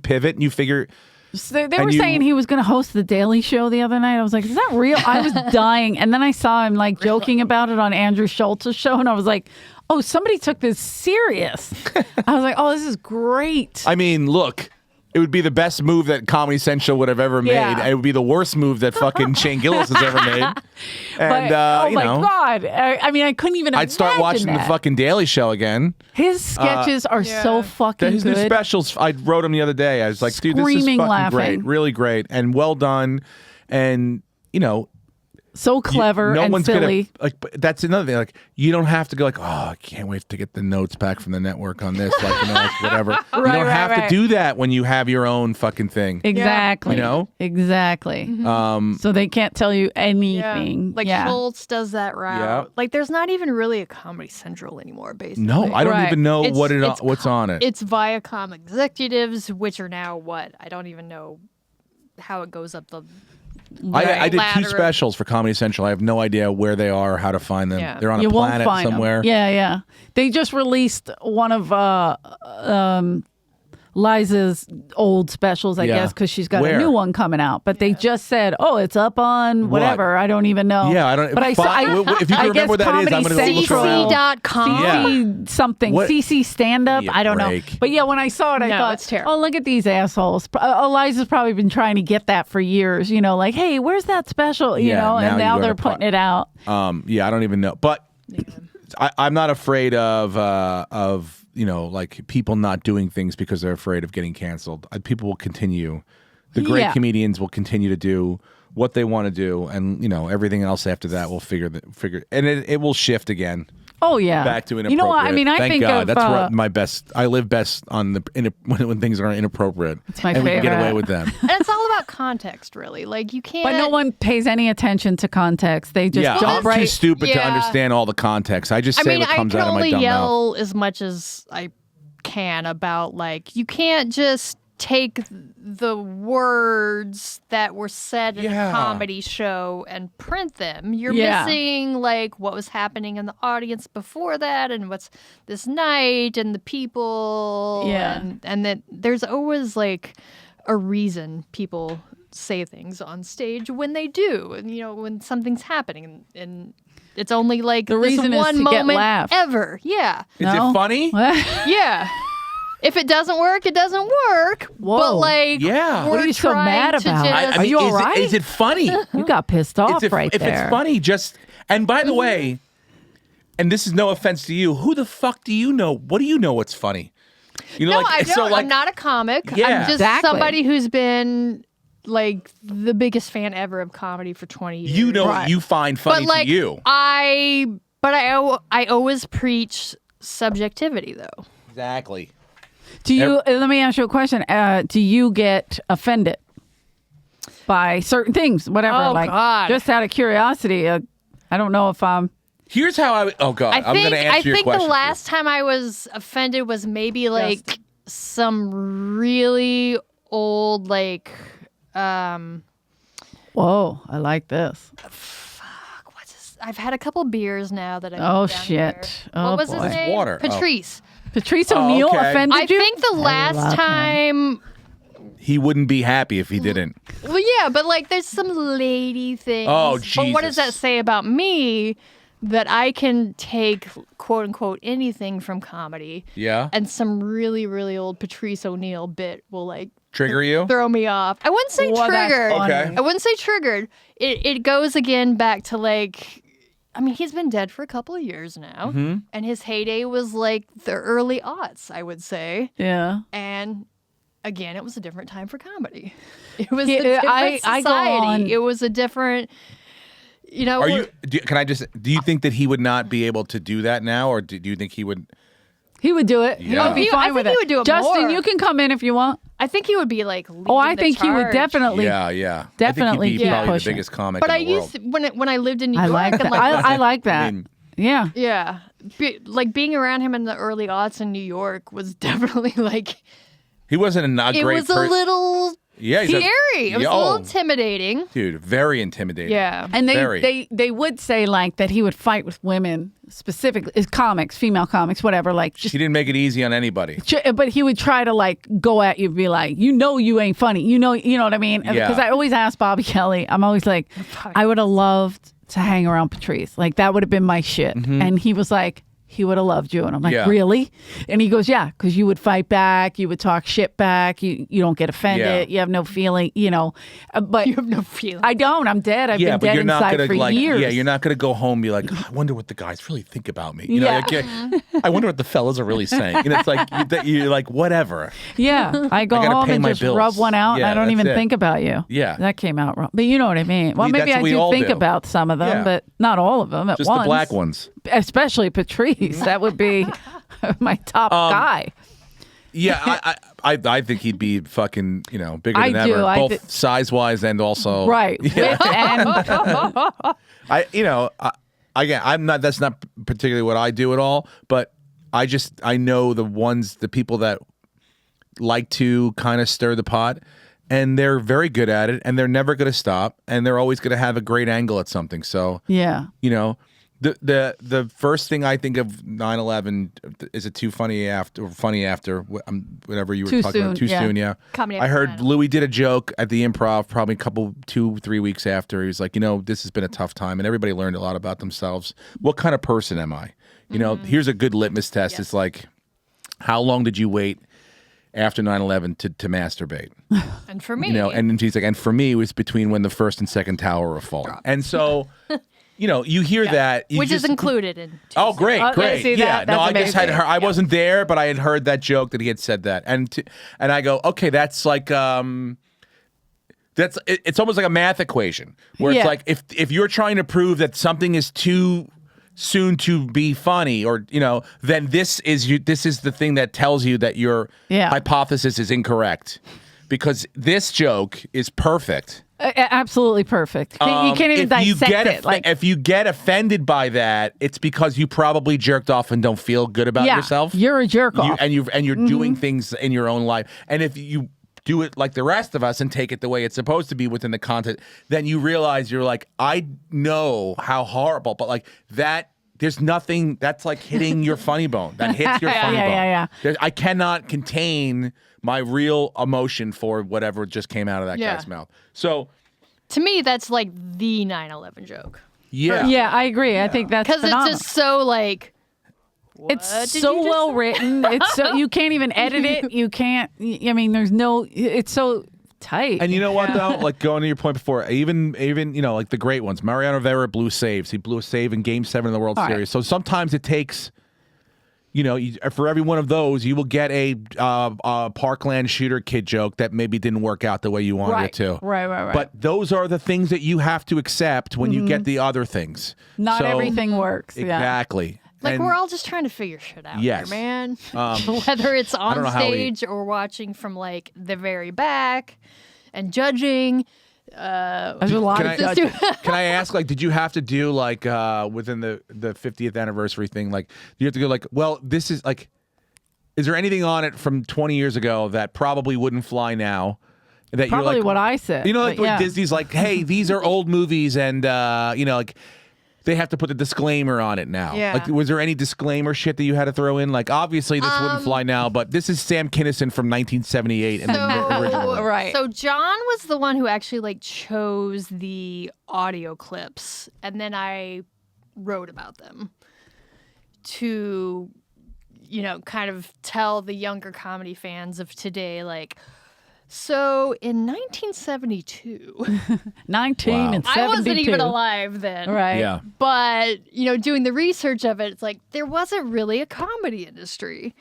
pivot and you figure. So they were saying he was going to host the Daily Show the other night. I was like, is that real? I was dying. And then I saw him joking about it on Andrew Schultz's show. And I was like, oh, somebody took this serious. I was like, oh, this is great. I mean, look, it would be the best move that Comedy Central would have ever made. Yeah. It would be the worst move that fucking Shane Gillis has ever made. And, oh my God. I mean, I couldn't even I'd start watching the fucking Daily Show again. His sketches are so fucking his good. New specials, I wrote him the other day. I was like, dude, this is fucking laughing. great. Really great. And well done. And, so clever no and one's silly. Gonna, that's another thing. You don't have to go oh, I can't wait to get the notes back from the network on this. Whatever. You don't have to do that when you have your own fucking thing. Exactly. Exactly. Mm-hmm. So they can't tell you anything. Schultz does that route. Yeah. There's not even really a Comedy Central anymore, basically. No, I don't even know what's on it. It's Viacom executives, which are now what? I don't even know how it goes up the I did ladder. 2 specials for Comedy Central. I have no idea where they are or how to find them. Yeah. They're on You a won't planet find somewhere. them. Yeah. They just released one of Liza's old specials, I guess, because she's got Where? a new one coming out. But they just said, "Oh, it's up on whatever." I don't even know. Yeah, I don't. But if you can remember what that is, I'm going to go look around. CC.com. CC something. What? CC stand up. Give me a I don't break. know. But yeah, when I saw it, I thought, it's terrible. "Oh, look at these assholes." Eliza's probably been trying to get that for years. Like, hey, where's that special? And now they're putting it out. Yeah, I don't even know, but I'm not afraid of people not doing things because they're afraid of getting canceled. People will continue. The great comedians will continue to do what they want to do, and everything else after that will figure, and it will shift again. Oh yeah, back to inappropriate. You know what? I mean, I Thank think God. of, That's where my best. I live best on when things are inappropriate. It's my and favorite. we can get away with them. And it's all about context, really. You can't. But no one pays any attention to context. They just jump I'm right. too stupid to understand all the context. I just say what comes out of my dumb mouth. I can only yell as much as I can about you can't just take the words that were said in a comedy show and print them. You're missing what was happening in the audience before that and what's this night and the people and that there's always a reason people say things on stage when they do, and when something's happening and it's only the this reason one is to moment get laughed. ever. Yeah. Is it funny? Yeah. If it doesn't work, it doesn't work. Whoa. But what are you so mad about? Are you all right? Is it funny? You got pissed off If there. it's funny, and by the way, and this is no offense to you, who the fuck do you know? What do you know what's funny? I don't. I'm not a comic. Yeah. I'm just somebody who's been the biggest fan ever of comedy for 20 years. You know what you find funny to you. I always preach subjectivity though. Exactly. Do you? Let me ask you a question. Do you get offended by certain things? Whatever. Oh, God. Just out of curiosity. I don't know if I'm. Here's how I'm going to answer your question. I think the last time I was offended was maybe some really old Whoa! I like this. Fuck. What's this? I've had a couple beers now that I've. Oh down shit! Here. What was his name? Water. Patrice. Patrice O'Neal offended you? I think the last time. He wouldn't be happy if he didn't. Well, yeah, but there's some lady things. Oh, But what does Jesus. that say about me? That I can take quote unquote anything from comedy. Yeah. And some really, really old Patrice O'Neal bit will Trigger you? throw me off. I wouldn't say triggered. Okay. I wouldn't say triggered. It goes again back to he's been dead for a couple of years now. Mm-hmm. And his heyday was the early aughts, I would say. Yeah. And again, it was a different time for comedy. It was a different society. It was a different, Can I just? Do you think that he would not be able to do that now, or do you think he would? He would do it. Yeah. He would be fine with it. He would do it Justin, more. you can come in if you want. I think he would be leading I think the he would charge. Definitely definitely. I think he'd be probably pushing. the biggest comic But in I the world. used when I lived in New I York. like that. And I like that. I mean, Yeah. being around him in the early aughts in New York was definitely He wasn't a It great was a little Yeah, he's scary. It was a little intimidating. Dude, very intimidating. Yeah. And they would say like that he would fight with women, specifically comics, female comics, whatever. Like just, he didn't make it easy on anybody. but he would try to like go at you, be like, you ain't funny, you know what I mean? Yeah. Because I always ask Bobby Kelly, I'm always like, I would have loved to hang around Patrice, like that would have been my shit. And he was like, he would have loved you. And I'm like, really? And he goes, yeah, because you would fight back. You would talk shit back. You don't get offended. You have no feeling, But You have no feeling. I don't. I'm dead. I've been dead inside for years. Yeah, you're not going to go home and be like, I wonder what the guys really think about me. You know, I wonder what the fellas are really saying. It's like, you're like, whatever. Yeah. I go home and just rub one out. And I don't even think about you. Yeah. That came out wrong. But you know what I mean. Well, maybe I do think about some of them, but not all of them at just once. Just the black ones. Especially Patrice. That would be my top guy. Yeah, I think he'd be fucking, bigger than I do. ever, both size-wise and also right. Yeah. Again, I'm not. That's not particularly what I do at all. But I know the people that like to kind of stir the pot, and they're very good at it, and they're never going to stop, and they're always going to have a great angle at something. So yeah, The first thing I think of 9/11 is it too funny after whatever you were too talking soon, about too soon, yeah. Comedy I heard after Louis did a joke at the Improv probably 2-3 weeks after. He was like, this has been a tough time and everybody learned a lot about themselves. What kind of person am I? Here's a good litmus test. Yes. It's like, how long did you wait after 9/11 to masturbate? And for me, and he's like, and for me it was between when the first and second tower were falling. And so you hear that, which is included in. Oh, great. See Yeah, that? I That's just had amazing. heard. I wasn't there, but I had heard that joke that he had said that, and I go, okay, that's like it's almost like a math equation where it's like if you're trying to prove that something is too soon to be funny, or then this is the thing that tells you that your hypothesis is incorrect, because this joke is perfect. Absolutely perfect. You can't even dissect it. If you get offended by that, it's because you probably jerked off and don't feel good about yourself. You're a jerk off. You're doing things in your own life. And if you do it like the rest of us and take it the way it's supposed to be within the content, then you realize you're like, I know how horrible, but like that. There's nothing that's like hitting your funny bone. That hits your funny bone. Yeah. I cannot contain my real emotion for whatever just came out of that guy's mouth. So, to me, that's like the 9/11 joke. Yeah. Yeah, I agree. I think that's Because phenomenal. it's just so like. It's so well written. It's so you can't even edit it. You can't. I mean, it's so tight. And you know what though? Like going to your point before, even like the great ones. Mariano Rivera blew saves. He blew a save in Game 7 of the World Series. Right. So sometimes it takes. For every one of those, you will get a Parkland shooter kid joke that maybe didn't work out the way you wanted it to. Right. But those are the things that you have to accept when you get the other things. Not everything works. Exactly. Like, we're all just trying to figure shit out here, man. Whether it's I don't on know stage or watching from, like, the very back and judging. There's a lot of judging. Can I ask, like, did you have to do, like, within the 50th anniversary thing, like, you have to go, like, well, this is, like, is there anything on it from 20 years ago that probably wouldn't fly now? That probably you're like, what I said. Like Disney's like, hey, these are old movies, and, like, they have to put the disclaimer on it now. Yeah. Like, was there any disclaimer shit that you had to throw in? Like, obviously this wouldn't fly now, but this is Sam Kinison from 1978 in the original one. Right. So John was the one who actually like chose the audio clips, and then I wrote about them to, kind of tell the younger comedy fans of today, like, so in 1972, 1972. I wasn't even alive then. Right. Yeah. But, doing the research of it, it's like there wasn't really a comedy industry.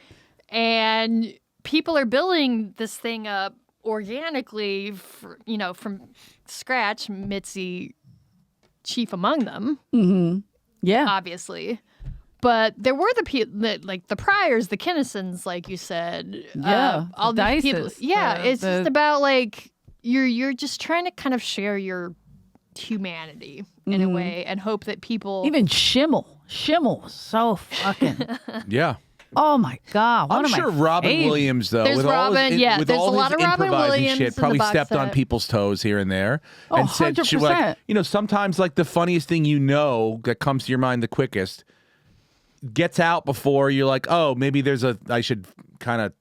And people are building this thing up organically, from scratch, Mitzi chief among them. Mm-hmm. Yeah. Obviously. But there were the people that, like the Pryors, the Kinnisons, like you said. All the these people. Dices, Yeah, it's just about like you're just trying to kind of share your humanity in a way and hope that people even Schimmel was so fucking Yeah. Oh my God! I'm sure Robin Williams, though, There's with all Robin, his, yeah, with there's all a lot his of Robin improvising Williams shit, in the probably box stepped on set. people's toes here and there, Oh, and said, she, 100%. like, sometimes like the funniest thing that comes to your mind the quickest gets out before you're like, oh, maybe I should kind of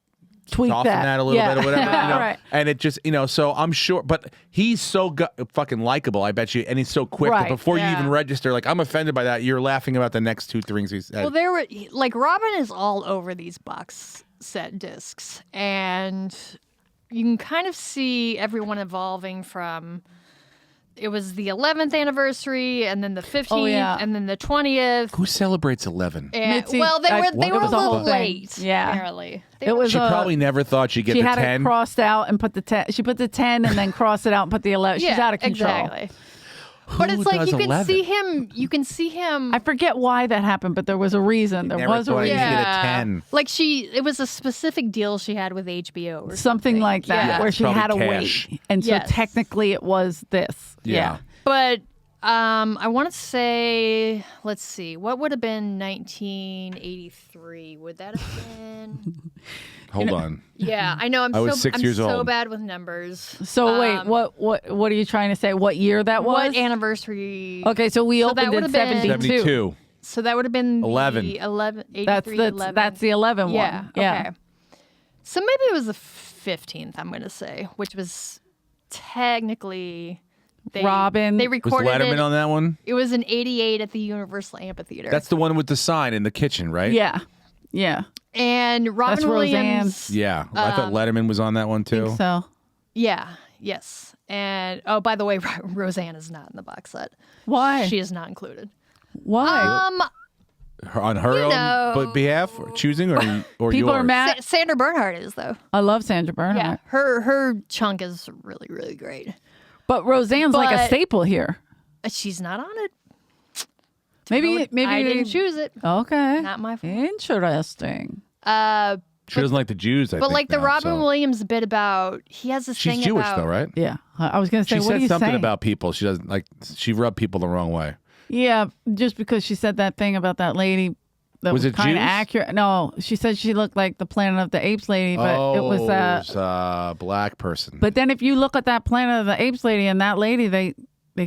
tweak soften that a little bit or whatever. Right. And it just, so I'm sure, but he's so fucking likable, I bet you, and he's so quick that Right. before you Yeah. even register, like, I'm offended by that, you're laughing about the next two things he said. Well, there were like Robin is all over these box set discs, and you can kind of see everyone evolving from. It was the 11th anniversary, and then the 15th, and then the 20th. Who celebrates 11? And, Mitzi, well, they were a was a whole little thing. late. Yeah. Apparently, It was. She probably never thought she'd get She the had 10. it crossed out and put the 10. She put the 10 and then crossed it out and put the 11. She's out of control. Exactly. But it's like does you can 11? see him. You can see him. I forget why that happened, but there was a reason. There Never was a thought he'd reason. get a 10. Like it was a specific deal she had with HBO or Something like that, Yeah. where It's she had to probably cash. wait. And so Yes. technically it was this. Yeah. But I want to say, let's see, what would have been 1983? Would that have been? Hold on. Yeah, I know. I was 6 years so old. bad with numbers. So wait, what are you trying to say? What year that was? What anniversary? Okay, so we So that opened in would've been- 72. 72. So that would have been 11. The 11. 83, That's the 11 yeah, one. Yeah. Okay. So maybe it was the 15th. I'm going to say, which was technically. Robin. They Was recorded Letterman it. on that one? It was in '88 at the Universal Amphitheater. That's the one with the sign in the kitchen, right? Yeah. Yeah. and Robin That's Williams. Yeah. I thought Letterman was on that one too. So Yeah. Yes. And oh, by the way, Roseanne is not in the box set. why? She is not included. Why? On her own behalf, or choosing, or People yours? are mad. Sandra Bernhard is though. I love Sandra Bernhard. Yeah. Her chunk is really really great. But Roseanne's like a But- staple here. She's not on it. Maybe I didn't choose it. Okay. Not my fault. Interesting. She doesn't like the Jews, I But think. like the now, Robin so. Williams bit about, he has this She's thing Jewish about, though, right? Yeah. I was going to say, She what are said you something saying? about people. She doesn't like. She rubbed people the wrong way. Yeah, just because she said that thing about that lady that Was was it kind of Jews? accurate. No, she said she looked like the Planet of the Apes lady, but it was a black person. But then if you look at that Planet of the Apes lady and that lady, they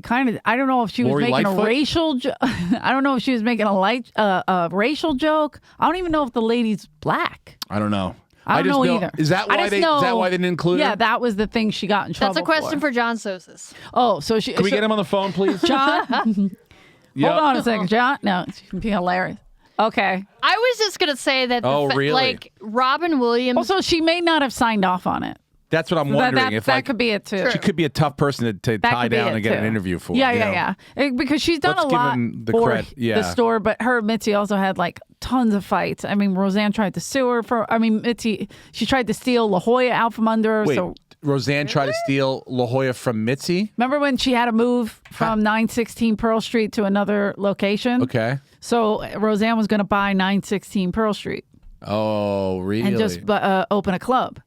kind of, I don't know if she was Lori making Lightfoot? a racial I don't know if she was making a racial joke. I don't even know if the lady's black. I don't know. I don't just know either. Is that I why just they? Is know- that why they didn't include Yeah, her? that was the thing she got in trouble That's a question for John Sosis. Oh, so she. Can we get him on the phone, please? John? Yep. Hold on a second, John. No, she can be hilarious. Okay. I was just going to say that, Oh, really? like, Robin Williams. Also, she may not have signed off on it. That's what I'm wondering. That, if that like, could be it too. she could be a tough person to That tie could be down it, and get an too. interview for. Yeah, you yeah, know? yeah. Because she's done Let's a give lot him the for cred- yeah. the store, but her Mitzi also had like tons of fights. I mean, Roseanne tried to sue her for. I mean, Mitzi, she tried to steal La Jolla out from under her. Wait, So Roseanne tried to steal La Jolla from Mitzi? remember when she had to move from 916 Pearl Street to another location? Okay. So Roseanne was going to buy 916 Pearl Street Oh, really? and just open a club.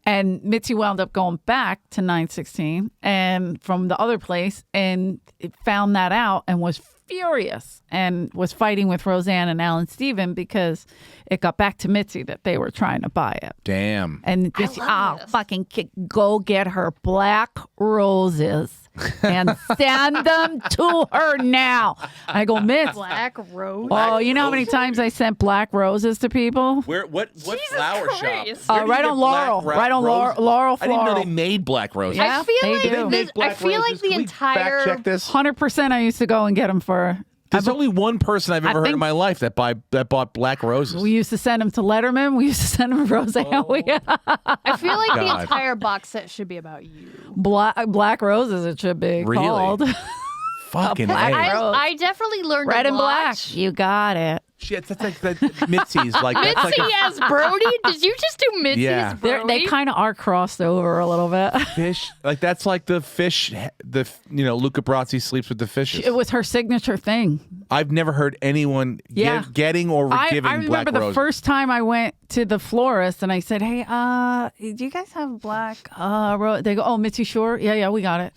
And Mitzi wound up going back to 916 and from the other place and it found that out and was furious and was fighting with Roseanne and Alan Steven because it got back to Mitzi that they were trying to buy it. Damn. And just, love this. fucking go get her black roses and send them to her now. I go, Mitz. Black Rose. Oh, you know how many times I sent black roses to people? What flower Christ. shop? Where do you Right get on Laurel. black Right on roses? Laurel I didn't know Floral. they made black roses. Yeah. I feel they like do. They make this, I black feel like roses? the Can we entire. fact check this. 100% I used to go and get them for. There's only one person I've ever heard in think- my life that bought black roses. We used to send them to Letterman. We used to send them to Roseanne. I feel like the God. entire box set should be about you. Black roses, it should be Really? called. Fucking black A. rose. I definitely learned Red a and black. lot. You got it. Shit, that's like that Mitzi's like that's like Mitzi as Brodie? Did you just do Mitzi Yeah. as Brodie? They kind of are crossed over a little bit. fish. Like that's like the fish. Luca Brasi sleeps with the fishes. It was her signature thing. I've never heard anyone Yeah. getting or giving I black remember the roses. first time I went to the florist and I said, "Hey, do you guys have black rose?" They go, "Oh, Mitzi, sure, yeah, we got it."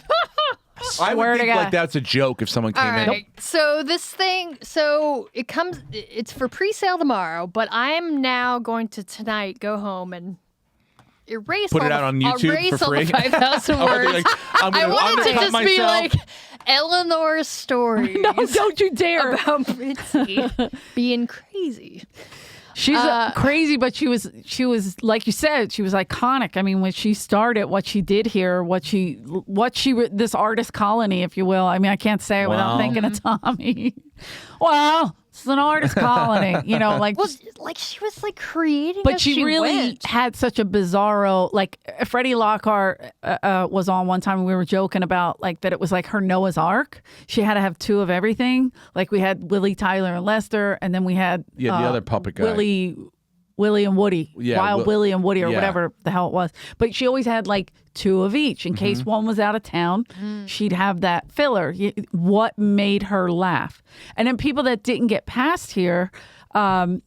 I would Swear to think God. like that's a joke if someone came All in. right. So this thing, it's for pre-sale tomorrow, but I'm now going to tonight go home and erase Put all it out on YouTube erase for all free? the 5,000 words. Like, I'm I gonna want it to undercut just be myself. like Eleanor's story. No, don't you dare. About Mitzi being crazy. She's crazy, but she was like you said, she was iconic. I mean, when she started, what she did here, this artist colony, if you will. I mean, I can't say it without thinking of Tommy. Well, it's an artist colony, like. Well, like she was like creating. But as she really went. had such a bizarro, like Freddie Lockhart was on one time and we were joking about like that it was like her Noah's Ark. She had to have two of everything. Like we had Willie, Tyler, and Lester, and then we had the other puppet guy. Willie and Woody. Yeah, Wild Willie and Woody or yeah. whatever the hell it was. But she always had like two of each in case one was out of town. She'd have that filler. What made her laugh? And then people that didn't get past here, like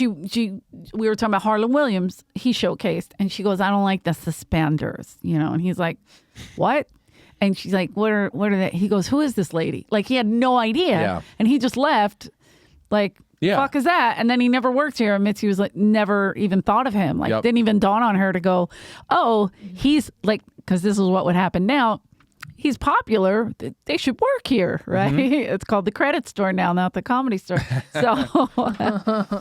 we were talking about Harlan Williams, he showcased, and she goes, I don't like the suspenders, and he's like, what? And she's like, what are they? He goes, who is this lady? Like he had no idea. Yeah. And he just left like, fuck is that? And then he never worked here. And Mitzi was like, never even thought of him. Like, didn't even dawn on her to go, oh, he's like, because this is what would happen now. He's popular. They should work here, right? It's called the Credit Store now, not the Comedy Store. But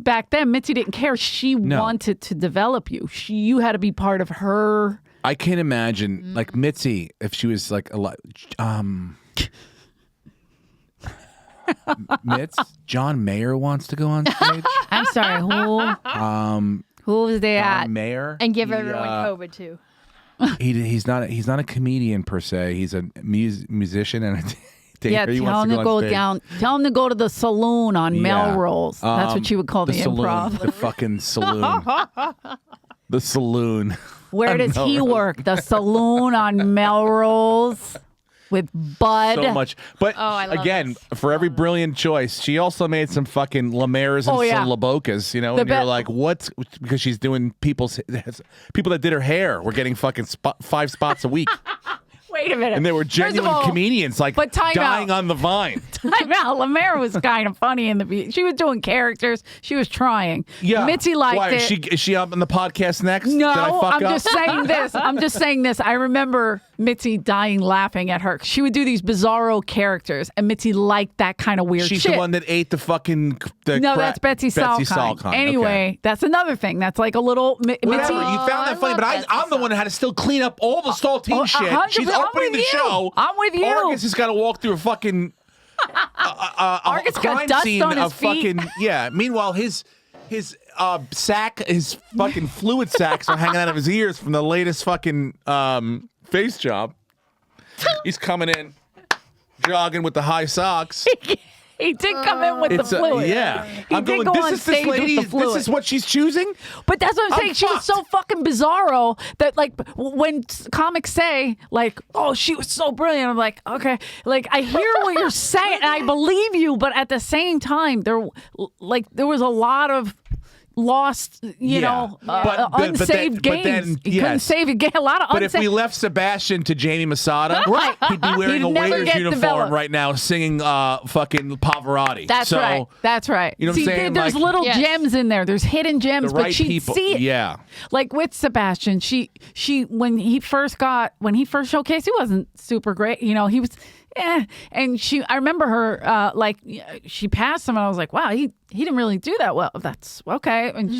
back then, Mitzi didn't care. She wanted to develop you. You had to be part of her. I can't imagine like Mitzi if she was like a lot. Mitz, John Mayer wants to go on stage. I'm sorry, who was they John at? Mayer and give everyone COVID too. He's not a comedian per se. He's a musician and a Yeah, tell him to go down. Tell him to go to the saloon on Melrose. That's what you would call the saloon, improv. the fucking saloon. The saloon. Where does he work? The saloon on Melrose with Bud. So much. But I love again, this. for every brilliant choice, she also made some fucking Lemaire's and some Labocas, and you're like, what? Because she's doing people that did her hair were getting fucking 5 spots a week. Wait a minute. And they were First of genuine all, comedians, like but time dying out. on the vine. Time out. Lemaire was kind of funny in the. She was doing characters. She was trying. Yeah. Mitzi liked Why, it. Is she up on the podcast next? Did I No, fuck I'm up? just saying this. I'm just saying this. I remember Mitzi dying laughing at her. She would do these bizarro characters, and Mitzi liked that kind of weird She's shit. the one that ate the fucking. That's Betsy Salkind. Anyway, okay. that's another thing. That's like a little Mitzi. Whatever, you found I that funny, love but Betsy I'm the one that had to still clean up all the saltine shit. 100%. She's I'm opening with the you. show. I'm with you. Argus has got to walk through a fucking Argus got crime dust scene on his of feet. fucking Meanwhile, his sack, his fucking fluid sacks are hanging out of his ears from the latest fucking face job. He's coming in, jogging with the high socks. He did come in with the fluid. Yeah. He I'm did going, go this on is this stage with lady, the fluid. this is what she's choosing? But that's what I'm saying. She was so fucked. fucking bizarro that, like, when comics say, like, oh, she was so brilliant, I'm like, okay. Like, I hear what you're saying, and I believe you, but at the same time, there was a lot of lost, unsaved games. You couldn't save a game. A lot of But unsaved. if we left Sebastian to Jamie Masada, Right. he'd be wearing He'd a never waiter's get uniform developed. right now singing fucking Pavarotti. That's so, right. That's right. You know what I'm See, saying? there's Like- little Yes. gems in there. There's hidden gems, The right but she'd people. see it. Yeah. Like with Sebastian, she when he first showcased, he wasn't super great. He was and I remember her she passed him and I was like, wow, he didn't really do that well. That's okay. And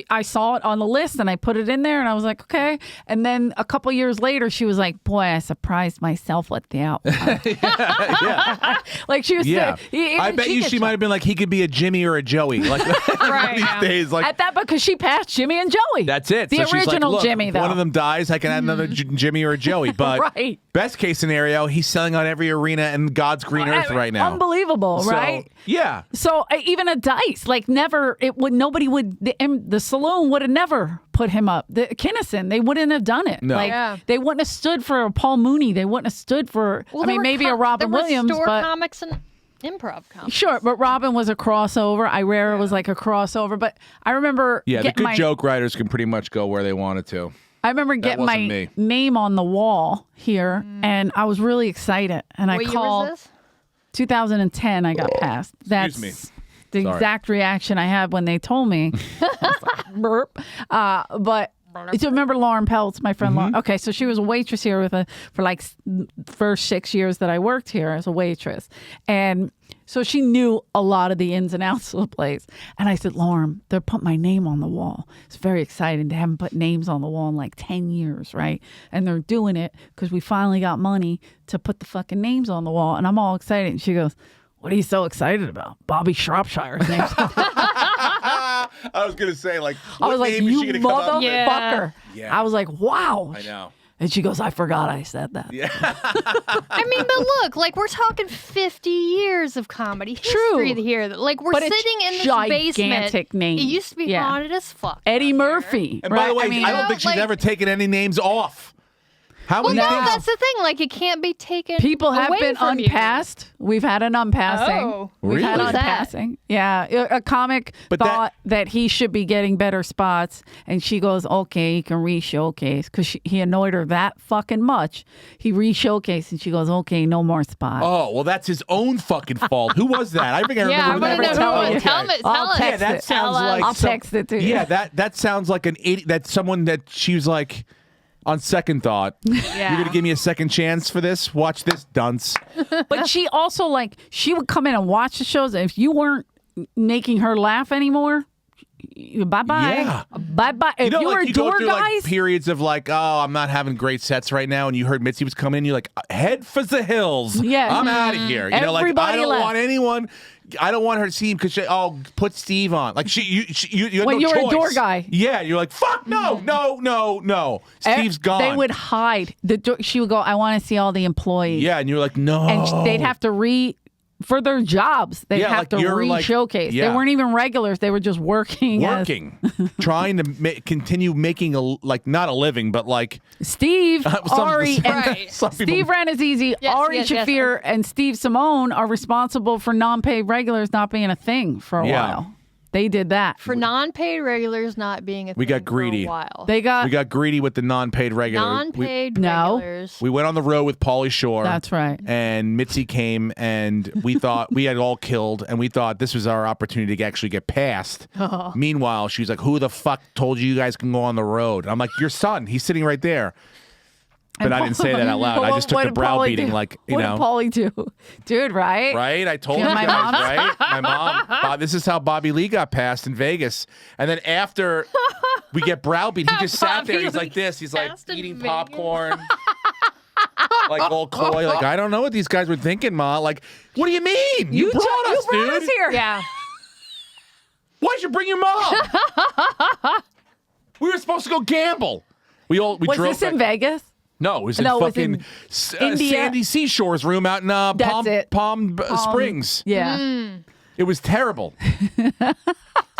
I saw it on the list and I put it in there and I was like, okay. And then a couple years later, she was like, boy, I surprised myself with the outcome. Yeah. Like she was I bet you she might have been like, he could be a Jimmy or a Joey. Like Right, these yeah. days, like at that because she passed Jimmy and Joey. that's it. The So she's like, original look, Jimmy, if though. one of them dies, I can add another Jimmy or a Joey. But Right. best case scenario, he's selling on every arena in God's green earth right now. Unbelievable, So, right? Yeah. So even a Dice, like nobody would, the saloon would have never put him up. The Kinnison, they wouldn't have done it. No. Like Yeah. they wouldn't have stood for a Paul Mooney. They wouldn't have stood for, maybe a Robin Williams, store but comics and improv comics. sure. But Robin was a crossover. Irera was like a crossover. But I remember Yeah, the getting good joke writers can pretty much go where they wanted to. I remember getting wasn't my me. name on the wall here, and I was really excited. And What I year called was this? 2010. I got passed. That's Excuse me. the Sorry. exact reaction I had when they told me. I was like, burp. But so remember Lauren Peltz, my friend Lauren? Okay, so she was a waitress here for like first 6 years that I worked here as a waitress. And so she knew a lot of the ins and outs of the place. And I said, Lauren, they're putting my name on the wall. It's very exciting. They haven't put names on the wall in like 10 years, right? And they're doing it because we finally got money to put the fucking names on the wall. And I'm all excited. And she goes, what are you so excited about? Bobby Shropshire's name. I was gonna say, like, I was what like, name is you she gonna come up with? motherfucker. Yeah. I was like, wow. I know. And she goes, I forgot I said that. Yeah. I mean, but look, like we're talking 50 years of comedy True. history here. Like we're But it's sitting in this gigantic basement. names. It used to be Yeah. haunted as fuck. Eddie out Murphy. And right? by the way, I, mean, don't think she's like- ever taken any names off. How Well, many no, things? that's the thing. Like it can't be taken. people have away been from you. unpassed. We've had an unpassing. Oh. We've had Really? Who's that? unpassing. Yeah. A comic But thought that he should be getting better spots. And she goes, okay, he can re-showcase. Because he annoyed her that fucking much. He re-showcased and she goes, okay, no more spots. Oh, well, that's his own fucking fault. Who was that? I think I Yeah, I remember want to that. know tell who it you. was. Tell me. I'll Tell us. text Yeah, that it. sounds like I'll some- text it to you. Yeah, that sounds like an idiot. That's someone that she was like, on second thought, Yeah. you're gonna give me a second chance for this? Watch this, dunce. But she also she would come in and watch the shows. And if you weren't making her laugh anymore, bye bye. Yeah. Bye bye. If you were you go door through guys, like periods of like, oh, I'm not having great sets right now, and you heard Mitzi was coming in, you're like, head for the hills. Yeah. I'm out of here. You know, like Everybody I don't left. want anyone. I don't want her to see him because put Steve on. Like you had When no you were a choice. door guy. Yeah, you're like, fuck no. Steve's gone. They would hide. She would go, I want to see all the employees. Yeah, and you're like, no. And they'd have to for their jobs, they'd Yeah, have like to you're like- re-showcase. yeah. They weren't even regulars. They were just working. trying to continue making not a living, but like Steve, Ari, and Right. some people- Steve Rannazzisi, Yes, Ari yes, yes. Shafir, and Steve Simone are responsible for non-paid regulars not being a thing for a Yeah. while. They did that. For non-paid regulars not being a thing We got for greedy. a while. They got. we got greedy with the non-paid regular. non-paid No. regulars. We went on the road with Pauly Shore. That's right. And Mitzi came, and we thought we had all killed, and we thought this was our opportunity to actually get past. Meanwhile, she's like, "Who the fuck told you guys can go on the road?" And I'm like, "Your son. He's sitting right there." But I didn't say that out loud. I just took What the did Pauly browbeating, do? like what did Pauly do, dude? Right? Right? I told Yeah, you my guys, mom. right? My mom. This is how Bobby Lee got passed in Vegas. And then after we get browbeat, he just sat there. Bobby He's Lee like this. He's like passed in eating Vegas. popcorn. Like all coy. Like, I don't know what these guys were thinking, Ma. Like, what do you mean? You brought us, brought dude. us here. Yeah. Why'd you bring your mom? We were supposed to go gamble. We Was drove this in back- Vegas? No, it was in No, it was fucking in India. Sandy Seashore's room out in Palm Springs. Yeah. It was terrible.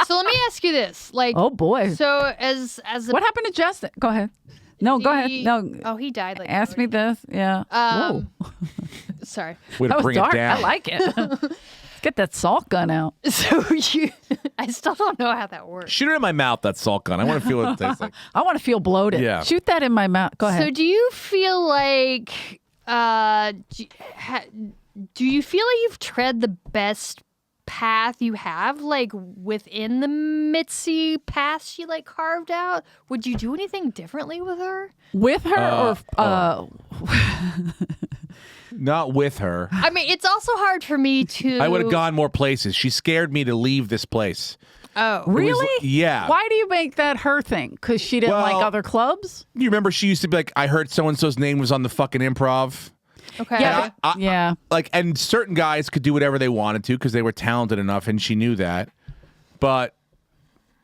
So let me ask you this: like, Oh boy. so as a What happened to Justin? Go ahead. No, go ahead. he- No. Oh, he died. Like Ask me this. Yeah. Whoa. Sorry. Way to That was bring dark. it down. I like it. Let's get that salt gun out. So I still don't know how that works. Shoot it in my mouth, that salt gun. I want to feel what it tastes like. I want to feel bloated. Yeah. Shoot that in my mouth. Go ahead. So do you feel like do you feel like you've tread the best path you have, like within the Mitzi path she like carved out? Would you do anything differently with her? With her or Not with her. I mean, it's also hard for me to. I would have gone more places. She scared me to leave this place. Oh, really? Yeah. Why do you make that her thing? Because she didn't like Well- other clubs? You remember she used to be like, I heard so-and-so's name was on the fucking Improv. okay. Yeah. I- Yeah. Like, and certain guys could do whatever they wanted to because they were talented enough, and she knew that. But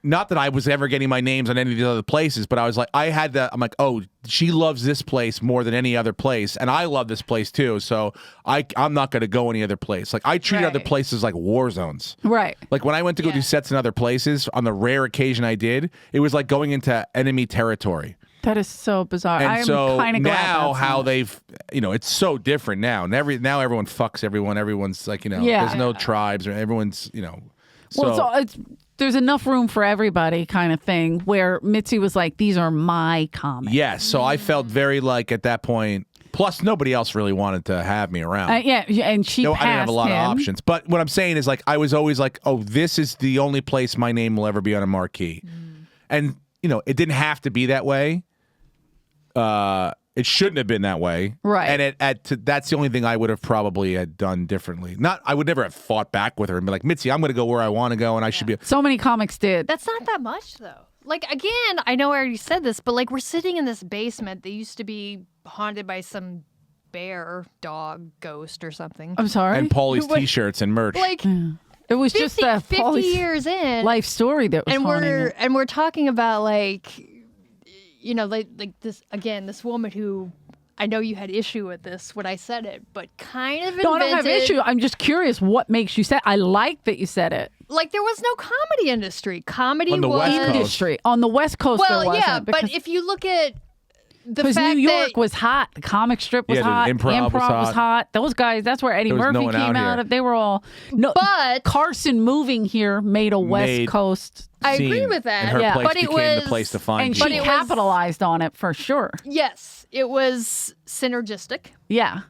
not that I was ever getting my names on any of the other places, but I was like, I'm like, oh, she loves this place more than any other place, and I love this place too, so I'm not going to go any other place. Like, I treat other Right. places like war zones. Right. Like, when I went to go do sets in other places, on the rare occasion I did, it was like going into enemy territory. That is so bizarre. And I'm so kind of glad now that's how not- they've, it's so different now. And now everyone fucks everyone. Everyone's like, Yeah. there's no tribes or everyone's, Well, so it's there's enough room for everybody kind of thing where Mitzi was like, these are my comics. Yes, so I felt very like at that point. Plus, nobody else really wanted to have me around. Yeah, and she passed I didn't have a lot him. of options. But what I'm saying is, like, I was always like, oh, this is the only place my name will ever be on a marquee. And, you know, it didn't have to be that way. It shouldn't have been that way. Right. And that's the only thing I would have probably had done differently. I would never have fought back with her and be like, Mitzi, I'm going to go where I want to go, and I should be. So many comics did. That's not that much, though. Like, again, I know I already said this, but, like, we're sitting in this basement that used to be haunted by some bear, dog, ghost, or something. I'm sorry? And Paulie's T-shirts and merch. Like, it was 50, just a 50 years in. life story that was haunting it. And we're talking about, like, you know, like this, again, this woman who, I know you had issue with this when I said it, but kind of No, I don't have invented- issue. I'm just curious what makes you say. I like that you said it. Like, there was no comedy industry. Comedy On the was... West Coast. Industry on the West Coast. Well, there wasn't, yeah, but if you look at the because fact New York that... was hot, the comic strip was Yeah, the hot, improv was hot. Those guys, that's where Eddie There was Murphy no one came out out here. of. They were all But- Carson moving here made a West Coast, I agree scene, with that. And her Yeah. place But it became the was- place to find and people. she it was- capitalized on it for sure. Yes, it was synergistic. Yeah,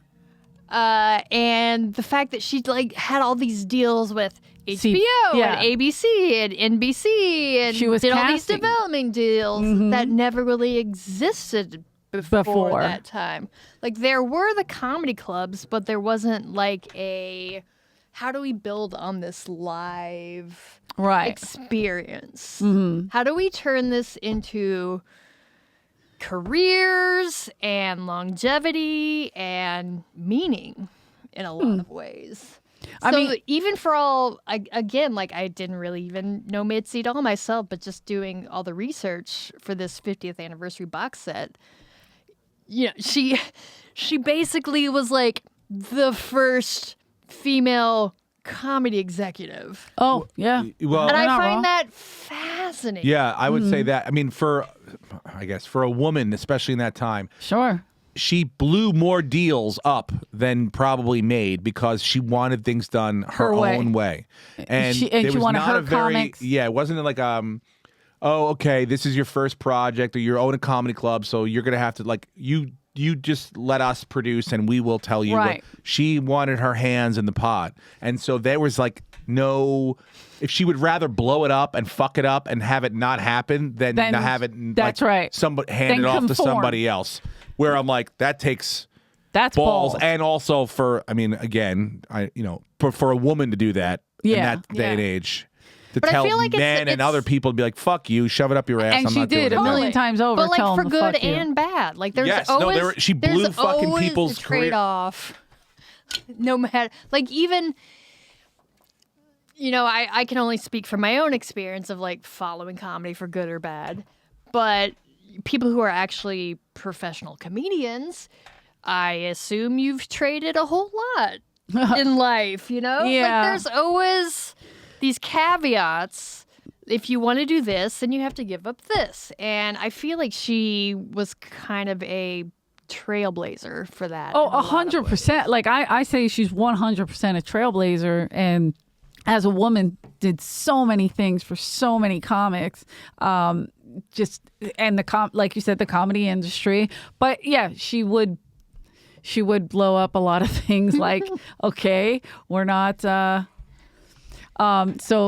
And the fact that she, like, had all these deals with HBO yeah. and ABC and NBC and She was did all these casting. development deals that never really existed before that time. Like, there were the comedy clubs, but there wasn't like a how do we build on this live right. experience? How do we turn this into careers and longevity and meaning in a lot of ways? I So mean- even for all, again, like, I didn't really even know Mitzi at all myself, but just doing all the research for this 50th anniversary box set, you know, she basically was like the first female comedy executive. Oh yeah, Well, And I not find wrong. that fascinating. yeah, I would say that. I mean, I guess for a woman, especially in that time, sure. she blew more deals up than probably made because she wanted things done her Her way. own way. And She there was wanted not her a very comics. yeah, it wasn't like oh, okay, this is your first project or you're owning a comedy club, so you're gonna have to like you just let us produce and we will tell you Right. what she wanted her hands in the pot. And so there was like no if she would rather blow it up and fuck it up and have it not happen than Then have it that's right. somebody hand Then it off to conform. somebody else. Where I'm like, that takes That's balls, balls. and also for again, for a woman to do that in Yeah. that day and age, to But I tell feel like men and it's- other people to be like, fuck you, shove it up your ass. And I'm she not doing did it. a million times over. But, like, tell for them, good "Fuck you." and bad. Like, there's Yes, no, always she blew there's fucking always people's a career- trade-off. No matter, like, even, you know, I can only speak from my own experience of, like, following comedy for good or bad. But people who are actually professional comedians, I assume you've traded a whole lot in life, you know? Yeah. Like, there's always these caveats. If you want to do this, then you have to give up this. And I feel like she was kind of a trailblazer for that. Oh, in a lot of 100%. Like I say she's 100% a trailblazer, and as a woman did so many things for so many comics. Just and like you said, the comedy industry. But yeah, she would blow up a lot of things like, okay, we're not so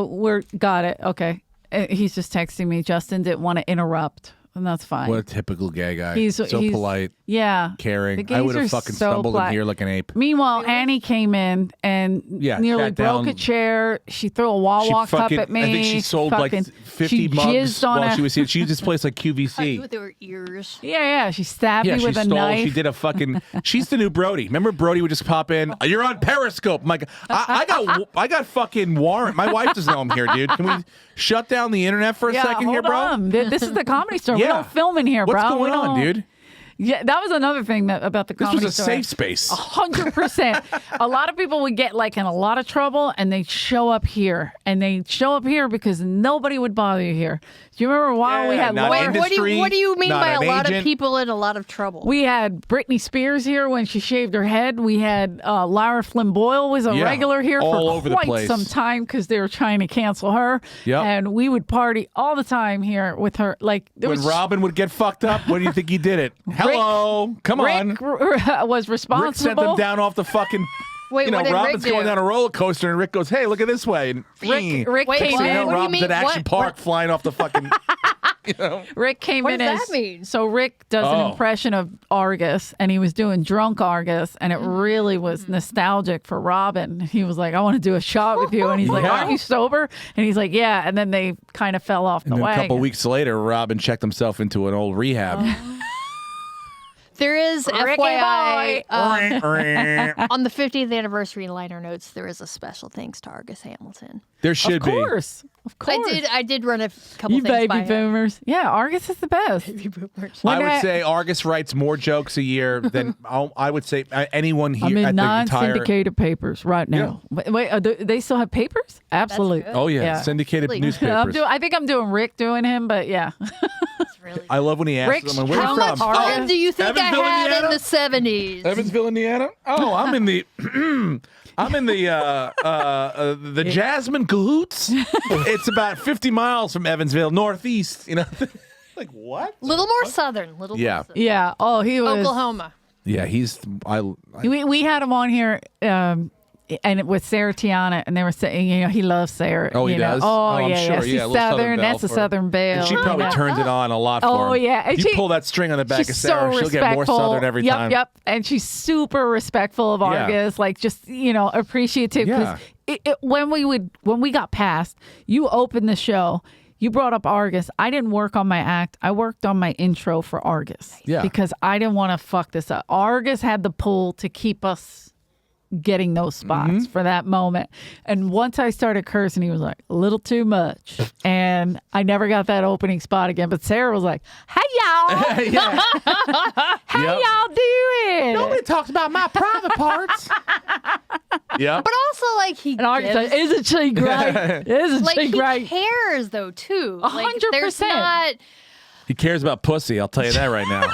we're got it. Okay. He's just texting me. Justin didn't want to interrupt. And that's fine. What a typical gay guy. He's so polite, Yeah. caring. The I would gays are have fucking so stumbled polite. in here like an ape. Meanwhile, Annie came in and Yeah, nearly sat broke down. a chair. She threw a Wawa She cup fucking, at me. I think she sold Fucking- like 50 she mugs jizzed on while a- she was here. She used this place like QVC. With her ears. Yeah. She stabbed Yeah, me she with a stole. knife. She did a fucking. She's the new Brodie. Remember, Brodie would just pop in. You're on Periscope. I'm like, I got fucking warrant. My wife doesn't know I'm here, dude. Can we shut down the internet for a second here, hold bro? on. This is the Comedy Store. We Yeah. don't film in here, What's bro. going We on, don't- dude? Yeah, that was another thing about the This Comedy was a Store. safe space. 100%. A lot of people would get like in a lot of trouble and they'd show up here. And they'd show up here because nobody would bother you here. Do you remember while we had not Laura? industry, What do you mean not by a an lot of agent. people in a lot of trouble? We had Britney Spears here when she shaved her head. We had Lara Flynn Boyle was a Yeah, regular here all for over the quite place. some time because they were trying to cancel her. Yep. And we would party all the time here with her. Like there When was Robin would get fucked up, what do you think he did it? Hello, come on. Rick was responsible. Rick sent them down off the fucking. Wait, you know, what did Robin's Rick going do? down a roller coaster, and Rick goes, "Hey, look at this way." And Rick Wait, came what? in. What do you Robin's mean? at Action What? Park flying off the fucking. You know. Rick came What in does as that mean? so Rick does Oh. an impression of Argus and he was doing drunk Argus and it really was nostalgic for Robin. He was like, I want to do a shot with you, and he's like, Yeah. aren't you sober? And he's like, yeah. And then they kind of fell off the And then a wagon. couple weeks later, Robin checked himself into an old rehab. There is, Ricky FYI, boy. on the 50th anniversary liner notes, there is a special thanks to Argus Hamilton. There should Of course. Of I course. did run a couple You things by baby him. boomers. Yeah, Argus is the best. Baby boomers. When I would I- say Argus writes more jokes a year than I would say anyone here I'm in at the entire. non-syndicated papers right now. Wait, they still have papers? Absolutely. good. Oh yeah, Yeah. syndicated Really? newspapers. I think I'm doing Rick doing him, but yeah. That's really I love when he asks Rick's them, "Where are How you much from?" Argus- When do you think Evansville, I had Indiana? in the 70s? Evansville, Indiana. Oh, I'm in the the Jasmine Cahoots. It's about 50 miles from Evansville, northeast. You know, like what? Little more southern. Little Yeah. more southern. Yeah. Oh, he was. Oklahoma. Yeah, he's. We had him on here, and with Sarah Tiana, and they were saying, you know, he loves Sarah. Oh, he you know. does? Oh, Oh, I'm yeah, sure. yeah. She's Yeah, a little Southern Southern. belle That's a for- Southern belle. And she probably you know. turns it on a lot for Oh him. yeah, and You she, pull that string on the back she's of Sarah, so she'll get more respectful. Southern every yep, time. Yep, and she's super respectful of Yeah. Argus, like just appreciative. Yeah. Because when we got past, you opened the show. You brought up Argus. I didn't work on my act. I worked on my intro for Argus. Yeah. Because I didn't want to fuck this up. Argus had the pull to keep us getting those spots Mm-hmm. for that moment. And once I started cursing, he was like, a little too much. And I never got that opening spot again. But Sarah was like, hey, y'all. Yeah. How Yep. y'all doing? Nobody talks about my private parts. Yeah. But also, like, he And Argus gives, said, isn't she great? Isn't like, she he great? cares, though, too. Like, 100%. there's not... He cares about pussy. I'll tell you that right now.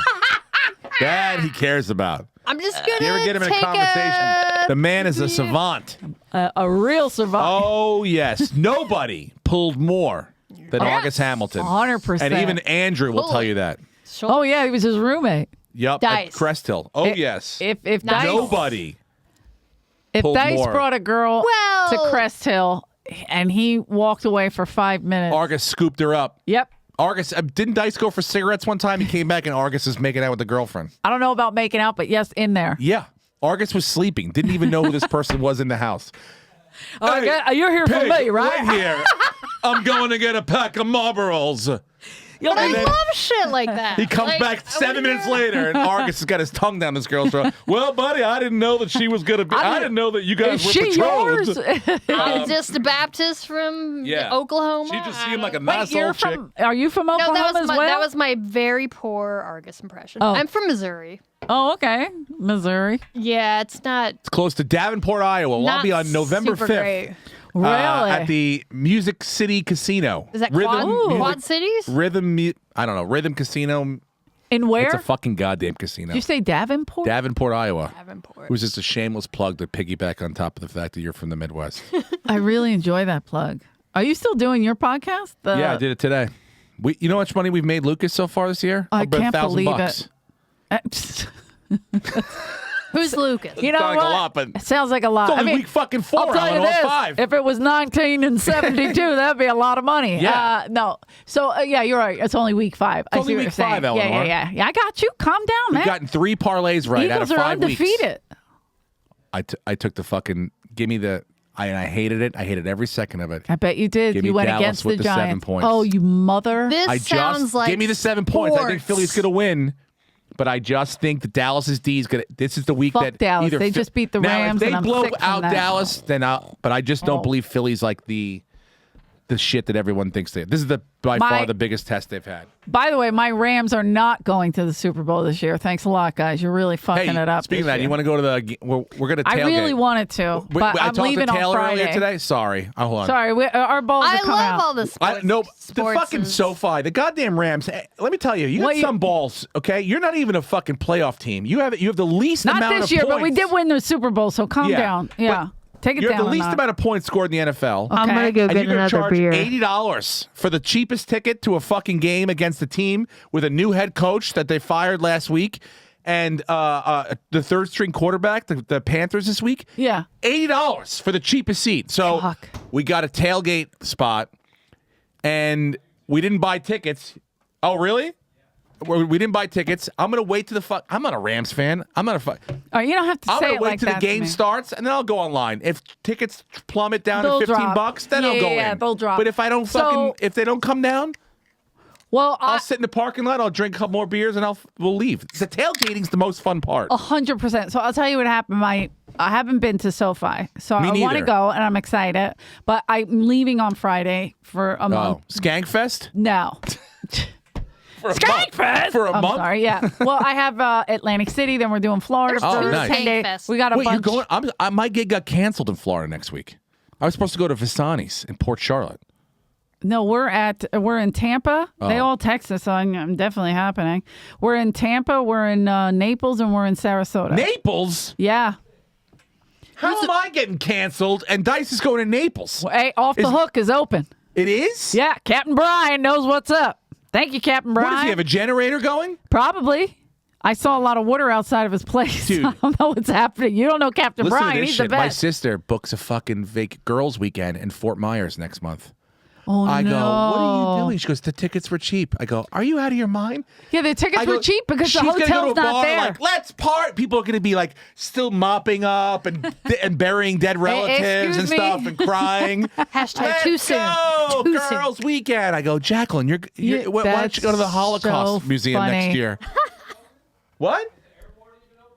That he cares about. I'm just going You ever get him in a conversation? The man is a savant. A real survivor. Oh, yes. Nobody pulled more than Argus Hamilton. 100%. And even Andrew will tell you that. Oh, yeah, he was his roommate. Yep. Dice. At Crest Hill. Oh, yes. If Dice, Nobody. if pulled Dice more. brought a girl Well- to Crest Hill and he walked away for 5 minutes. Argus scooped her up. Yep. Argus, didn't Dice go for cigarettes one time? He came back and Argus is making out with the girlfriend. I don't know about making out, but yes, in there. Yeah. Argus was sleeping. Didn't even know who this person was in the house. Hey, You're here for Pig, me, right? Wait here. I'm going to get a pack of Marlboros. But I then- love shit like that. He comes Like, back I 7 wanna- minutes later, and Argus has got his tongue down this girl's throat. Well, buddy, I didn't know that she was going to be. I didn't know that you guys Is were she betrothed. yours? I'm just a Baptist from Oklahoma. She just seemed like a Wait, nice you're old chick. from? Are you from No, Oklahoma that as was my well? that was my very poor Argus impression. Oh. I'm from Missouri. Oh, okay, Missouri. Yeah, it's not It's close to Davenport, Iowa. Well, I'll not be on November super 5th. great. Really? At the Music City Casino. Is that Rhythm, Quad Cities? I don't know. Rhythm Casino. In where? It's a fucking goddamn casino. Did you say Davenport? Davenport, Iowa. Davenport. It was just a shameless plug to piggyback on top of the fact that you're from the Midwest. I really enjoy that plug. Are you still doing your podcast? Yeah, I did it today. You know how much money we've made, Lucas, so far this year? I About can't believe $1,000. it. Who's Lucas? You know Sounds like what? a lot, but It sounds like a lot. it's only I mean, week fucking 4. I'll tell I'm you on all this: 5. if it was 1972, that'd be a lot of money. Yeah. No. So yeah, you're right. It's only week 5. I only see what week you're saying. 5, Eleanor. Yeah. I got you. Calm down, man. We've gotten 3 parlays right out of Eagles are 5 weeks. undefeated. I took the fucking give me the and I hated it. I hated every second of it. I bet you did. Give You me went Dallas against with the the 7 Giants. points. Oh, you mother! This I sounds just like give me the 7 points. I think Philly's sports. gonna win. But I just think that Dallas's D is gonna. This is the week Fuck that Dallas. either They just beat the now, Rams, If they and I'm blow sick from out that. Dallas, then but I just don't Oh. believe Philly's like the the shit that everyone thinks they. This is by far the biggest test they've had. By the way, my Rams are not going to the Super Bowl this year. Thanks a lot, guys. You're really fucking it up. Speaking of that, you want to go to the? We're going to tailgate. I really wanted to, but I'm leaving on Friday. Earlier today. Sorry, hold on. Sorry, our balls are coming out. I love all this. The fucking SoFi, the goddamn Rams. Let me tell you, you got some balls. Okay, you're not even a fucking playoff team. You have the least amount of points. Not this year, but we did win the Super Bowl, so calm down. Yeah. Take it down. You have the least amount of points scored in the NFL. Okay. I'm gonna go get another beer. $80 for the cheapest ticket to a fucking game against a team with a new head coach that they fired last week, and the third string quarterback, the Panthers this week. Yeah, $80 for the cheapest seat. So we got a tailgate spot, and we didn't buy tickets. Oh, really? We didn't buy tickets. I'm gonna wait to the I'm not a Rams fan. I'm not a Oh, you don't have to say it like that. I'm gonna wait till the game starts, and then I'll go online. If tickets plummet down to $15, then I'll go in. Yeah, they'll drop. But if I don't if they don't come down, well, I'll sit in the parking lot. I'll drink a couple more beers, and we'll leave. The tailgating's the most fun part. 100%. So I'll tell you what happened. I haven't been to SoFi, so I want to go, and I'm excited. But I'm leaving on Friday for a month. Skankfest? No. Skankfest for a month. I'm sorry, yeah. Well, I have Atlantic City, then we're doing Florida. Oh, nice. 10 days. We got a bunch. You're going? My gig got canceled in Florida next week. I was supposed to go to Visani's in Port Charlotte. No, we're in Tampa. Oh. They all text us, so I'm definitely happening. We're in Tampa, we're in Naples, and we're in Sarasota. Naples? Yeah. How am I getting canceled and Dice is going to Naples? Well, hey, Off the Hook is open. It is? Yeah, Captain Brian knows what's up. Thank you, Captain Brian. What, does he have a generator going? Probably. I saw a lot of water outside of his place. Dude. I don't know what's happening. You don't know Captain Listen Brian. to this He's shit. the best. My sister books a fucking girls' weekend in Fort Myers next month. Oh, I no. go, what are you doing? She goes, the tickets were cheap. I go, are you out of your mind? Yeah, the tickets were cheap because the hotel's go to a not bar, there. Like, let's part. People are going to be like still mopping up and burying dead relatives and stuff and crying. Hashtag too soon. Go, Too girls' weekend. I go, Jacqueline, why don't you go to the Holocaust so Museum funny. next year? What?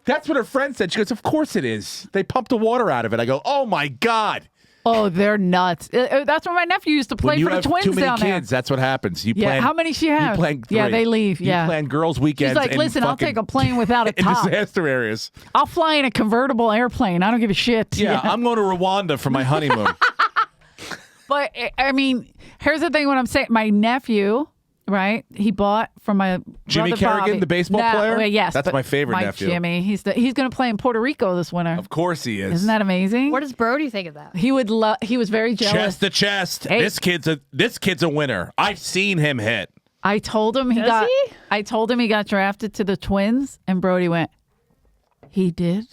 That's what her friend said. She goes, of course it is. They pumped the water out of it. I go, oh my God. Oh, they're nuts. That's where my nephew used to play for the Twins too many down kids, there. That's what happens. You Yeah, plan, how many she have? You plan 3. Yeah, they leave. Yeah. You plan girls' weekends. She's like, listen, I'll take a plane without a in top. disaster areas. I'll fly in a convertible airplane. I don't give a shit. Yeah, I'm going to Rwanda for my honeymoon. But, I mean, here's the thing when I'm saying my nephew, right? He bought from my Jimmy brother Kerrigan, Bobby. the baseball player? Well, yes. That's but my favorite my nephew. Jimmy. He's going to play in Puerto Rico this winter. Of course he is. Isn't that amazing? What does Brodie think of that? He would love. He was very jealous. Chest to chest. Hey. This kid's a winner. I've seen him hit. I told him he I told him he got drafted to the Twins, and Brodie went. He did.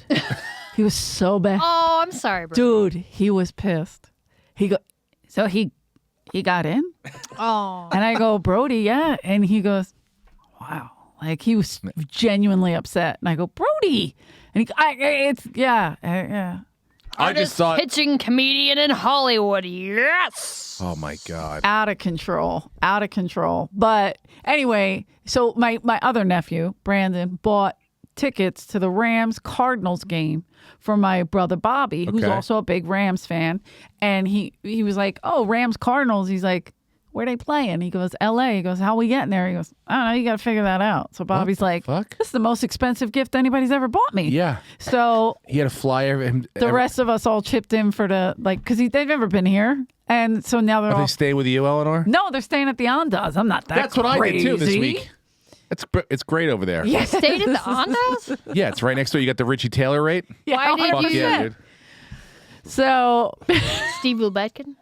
He was so bad. Oh, I'm sorry, Brodie. Dude, he was pissed. He got in. Oh. And I go, Brodie, yeah. And he goes, wow. Like he was genuinely upset. And I go, Brodie. And yeah. I just thought. Pitching comedian in Hollywood. Yes. Oh my God. Out of control. But anyway, so my other nephew, Brandon, bought tickets to the Rams Cardinals game for my brother Bobby, who's also a big Rams fan. And he was like, oh, Rams Cardinals. He's like, where they playing? He goes, LA. He goes, how we getting there? He goes, I don't know. You got to figure that out. So Bobby's like, fuck? This is the most expensive gift anybody's ever bought me. Yeah. So He had a flyer. the rest of us all chipped in for because they've never been here. And so now they're Are all. they stay with you, Eleanor? No, they're staying at the Andaz. I'm not that That's what I did too this crazy. week. It's great over there. Yeah. Stayed at the Andaz? Yeah, it's right next door. You got the Richie Taylor rate. Yeah, Why did Fuck you- yeah, dude. So, Steve Lubetkin?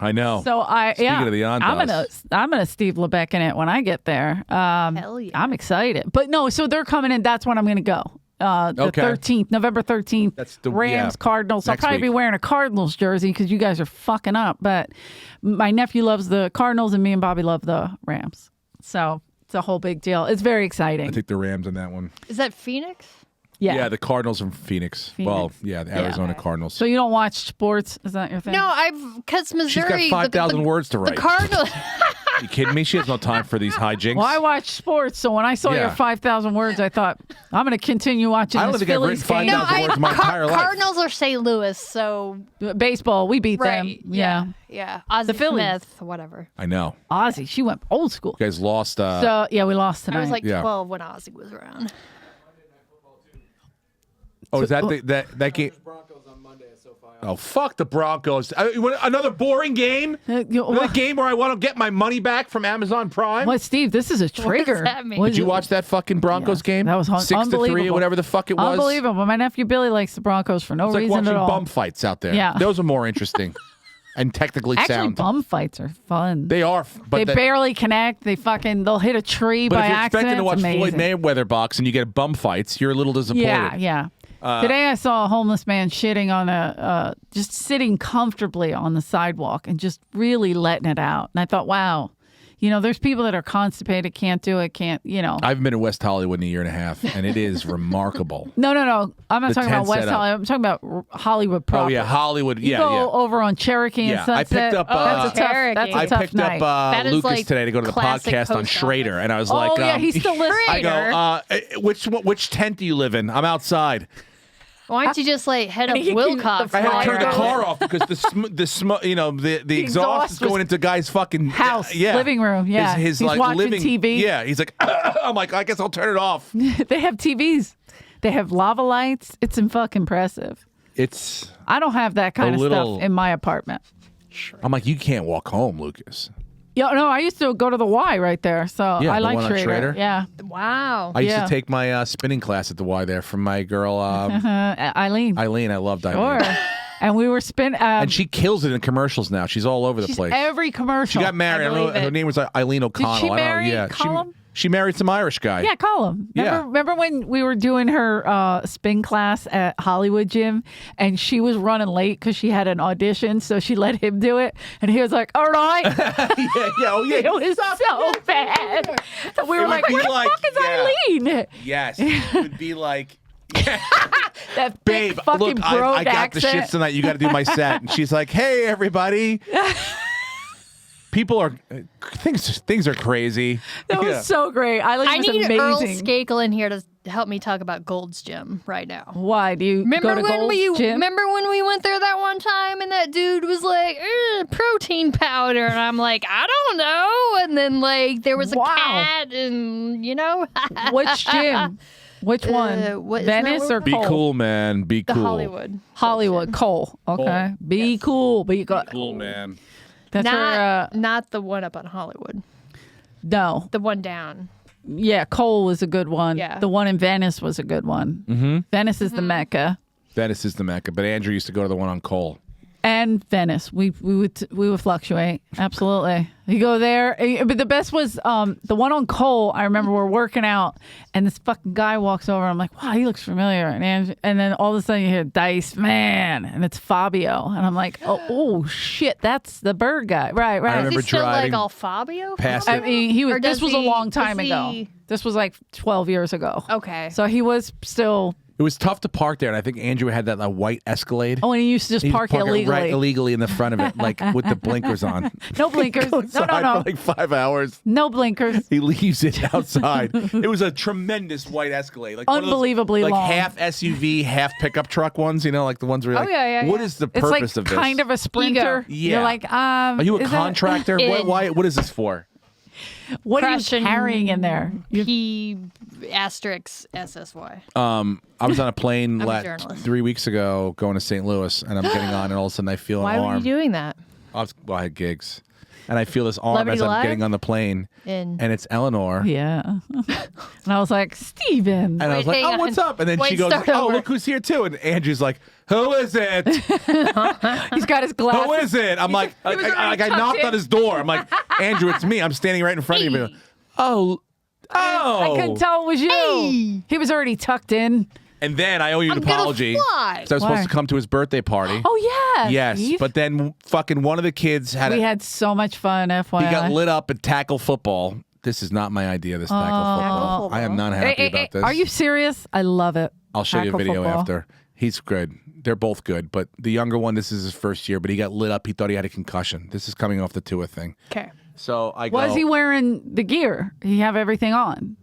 I know. Speaking of the Andaz. I'm gonna Steve Lebeck in it when I get there. Hell yeah. I'm excited. But no, so they're coming in. That's when I'm gonna go. The 13th, November 13th. That's the Rams Cardinals. I'll next probably be week. wearing a Cardinals jersey because you guys are fucking up. But my nephew loves the Cardinals, and me and Bobby love the Rams. So it's a whole big deal. It's very exciting. I think the Rams on that one. Is that Phoenix? Yeah. The Cardinals from Phoenix. Well, yeah, the Arizona Cardinals. So you don't watch sports? Is that your thing? No, because Missouri. She's got 5,000 words to write. The Cardinals. You kidding me? She has no time for these hijinks. Well, I watch sports, so when I saw your 5,000 words, I thought, I'm going to continue watching I don't this think I've written Phillies game. 5,000 words my entire life. Cardinals or St. Louis, so Baseball, we beat right. them. Yeah. Yeah. Ozzie The Phillies. Smith, whatever. I know. Ozzy, she went old school. You guys lost. So, yeah, we lost tonight. I was like Yeah. 12 when Ozzy was around. Oh, is that that game? Oh, fuck the Broncos. Another boring game? Another game where I want to get my money back from Amazon Prime? What, Steve? This is a trigger. that mean? Did you watch that fucking Broncos game? That was 6-3 or whatever the fuck it was. Unbelievable. My nephew Billy likes the Broncos for no It's like reason watching at all. bum fights out there. Yeah. Those are more interesting and technically Actually, sound. bum fights are fun. They are. But They barely connect. They'll hit a tree but by if you're accident. expecting to watch It's Floyd amazing. Mayweather box and you get bum fights, you're a little disappointed. Yeah. Today I saw a homeless man shitting on just sitting comfortably on the sidewalk and just really letting it out. And I thought, wow, there's people that are constipated, can't do it, can't. I haven't been to West Hollywood in a year and a half, and it is remarkable. No. I'm not The talking about tent West setup. Hollywood. I'm talking about Hollywood proper. Oh yeah, Hollywood. You go over on Cherokee and I Sunset. picked up. That's a tough, Cherokee. that's a I tough picked night. up That is Lucas like today to go to the classic podcast on post Schrader, office. and I was Oh, like, yeah, he's still listening. I go, which tent do you live in? I'm outside. Why don't you just head up he can- Wilcox? I had to while turn you're the out? car off because the smoke, the exhaust is was going into guy's fucking house, yeah, living room. Yeah, his he's like watching living TV. Yeah, he's like, I'm like, I guess I'll turn it off. They have TVs. They have lava lights. It's fucking impressive. It's. I don't have that kind of little- stuff in my apartment. I'm like, you can't walk home, Lucas. Yeah, no, I used to go to the Y right there, so Yeah, I the like one on Schrader. Schrader? Yeah, Wow. I used Yeah. to take my spinning class at the Y there from my girl Eileen. Eileen. I loved Eileen. Sure. And we were And she kills it in commercials now. She's all over the she's place. every commercial. She got married. I don't know. believe it. Her name was Eileen O'Connell. she I don't marry know. Yeah, Colum? She married some Irish guy. Yeah, call him. Remember when we were doing her spin class at Hollywood Gym and she was running late because she had an audition, so she let him do it. And he was like, all right. yeah. It was so bad. And we were would like, be where the like- fuck is yeah. Eileen? Yes. It would be like, That babe, thick fucking look, brogue I got accent. the shits tonight. You got to do my set. And she's like, hey, everybody. People are, things are crazy. That was Yeah. so great. Eileen I was need Earl amazing. Skakel in here to help me talk about Gold's Gym right now. Why do you Remember go to when Gold's Gym? remember when we went there that one time and that dude was like, protein powder, and I'm like, I don't know. And then there was a Wow. cat, and Which gym? Which one? what- isn't that Venice what or Be Cole? cool, man. Be the cool. Hollywood. Hollywood. Cole. Okay. Be cool. Be cool. Cool, man. That's her. Not the one up on Hollywood. No. The one down. Yeah, Cole was a good one. Yeah. The one in Venice was a good one. Mm-hmm. Venice is the Mecca. Venice is the Mecca, but Andrew used to go to the one on Cole. And Venice, we would fluctuate. Absolutely, you go there. But the best was the one on Cole. I remember we're working out, and this fucking guy walks over. I'm like, wow, he looks familiar. And then all of a sudden you hear Dice Man, and it's Fabio, and I'm like, oh shit, that's the bird guy. Right. I remember Is he still driving all Fabio? past I it. mean, he was. Or This does was a he- long time is ago. he- This was like 12 years ago. Okay. So he was still. It was tough to park there, and I think Andrew had that white Escalade. Oh, and he used to just He'd park illegally. right illegally in the front of it, like with the blinkers on. No blinkers. No, Outside no. for like 5 hours. No blinkers. He leaves it outside. It was a tremendous white Escalade, like Unbelievably one of those, long. like half SUV, half pickup truck ones. You know, like the ones where you're like, yeah. what is the It's like purpose of this? kind of a sprinter. Ego. You're Yeah. like, Are you a is that- contractor? What is this for? What are you Crushing carrying in there? P asterisk SSY. I was on a plane I'm a journalist. 3 weeks ago going to St. Louis, and I'm getting on, and all of a sudden I feel an Why arm. were you doing that? I had gigs. And I feel this arm Celebrity as I'm Live? getting on the plane, In- and it's Eleanor. Yeah. And I was like, Steven. And I was like, hang oh, what's on. up? And then Wait, she goes, start oh, over. look who's here too. And Andrew's like, who is it? He's got his glasses. Who is it? I'm like, was already I tucked knocked in. on his door. I'm like, Andrew, it's me. I'm standing right in front of you. Oh. I couldn't tell it was you. Hey. He was already tucked in. And then I owe you an I'm gonna apology. fly. So I was Why? supposed to come to his birthday party. Oh, yeah. Yes, Steve. but then fucking one of the kids had we a, had so much fun, FYI. he got lit up at tackle football. This is not my idea, this tackle football. football. I am not happy about this. Are you serious? I love it. I'll show you a Tackle video football. after. He's good. They're both good, but the younger one, this is his first year, but he got lit up. He thought he had a concussion. This is coming off the Tua thing. Okay. So I go. Was he wearing the gear? He have everything on?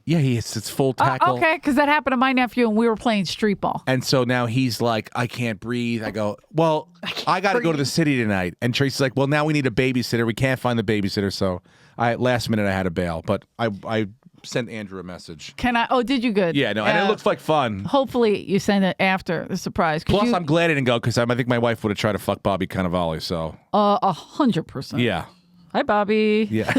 Yeah, it's full tackle. Okay, because that happened to my nephew, and we were playing street ball. And so now he's like, I can't breathe. I go, well, I got to go to the city tonight. And Tracy's like, well, now we need a babysitter. We can't find the babysitter. So last minute I had to bail. But I sent Andrew a message. Can I? Oh, did you good? Yeah, no, and it looks like fun. Hopefully you send it after the surprise. Plus, I'm glad I didn't go because I think my wife would have tried to fuck Bobby Cannavale. So 100%. Yeah. Hi, Bobby. Yeah.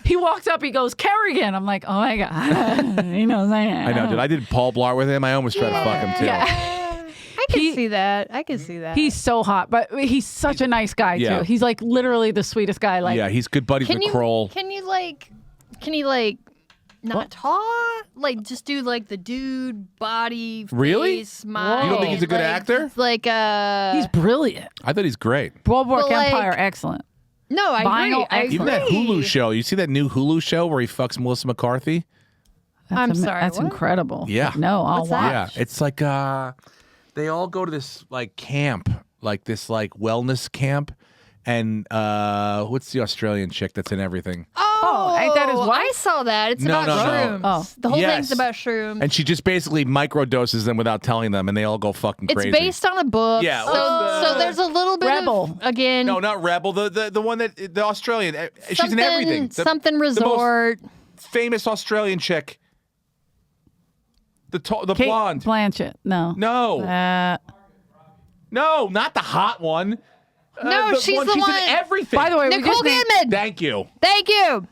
He walks up. He goes, Kerrigan. I'm like, oh my god. He knows I am. I know, dude. I did Paul Blart with him. I almost tried to fuck him too. Yeah. I can see that. I can see that. He's so hot, but he's such a nice guy Yeah. too. He's like literally the sweetest guy. Like, Yeah, he's good buddies with Kroll. Can you not talk? Like just do like the dude body Really? face, smile. You don't think he's a good actor? Like he's brilliant. I thought he's great. Boardwalk But, like- Empire, excellent. no, I Vinyl agree. I excellent. Even that agree. Hulu show. You see that new Hulu show where he fucks Melissa McCarthy? I'm sorry, That's what? incredible. Yeah. No, I'll What's that? watch. Yeah, it's like they all go to this like camp, like this like wellness camp, and what's the Australian chick that's in everything? Oh, ain't that his wife? I saw that. It's No, about no, no. shrooms. Oh. The whole Yes. thing's about shrooms. And she just basically microdoses them without telling them, and they all go fucking It's crazy. based on a book. Yeah, So, what's so there's a little bit Rebel. of, again. No, not Rebel. The one that the Australian. She's in everything. Something The most resort. famous Australian chick. The Kate blonde. Blanchett. No. No, no, not the hot one. No, she's the she's one- in everything. By the way, we Nicole just named- Kidman. Thank you. Thank you.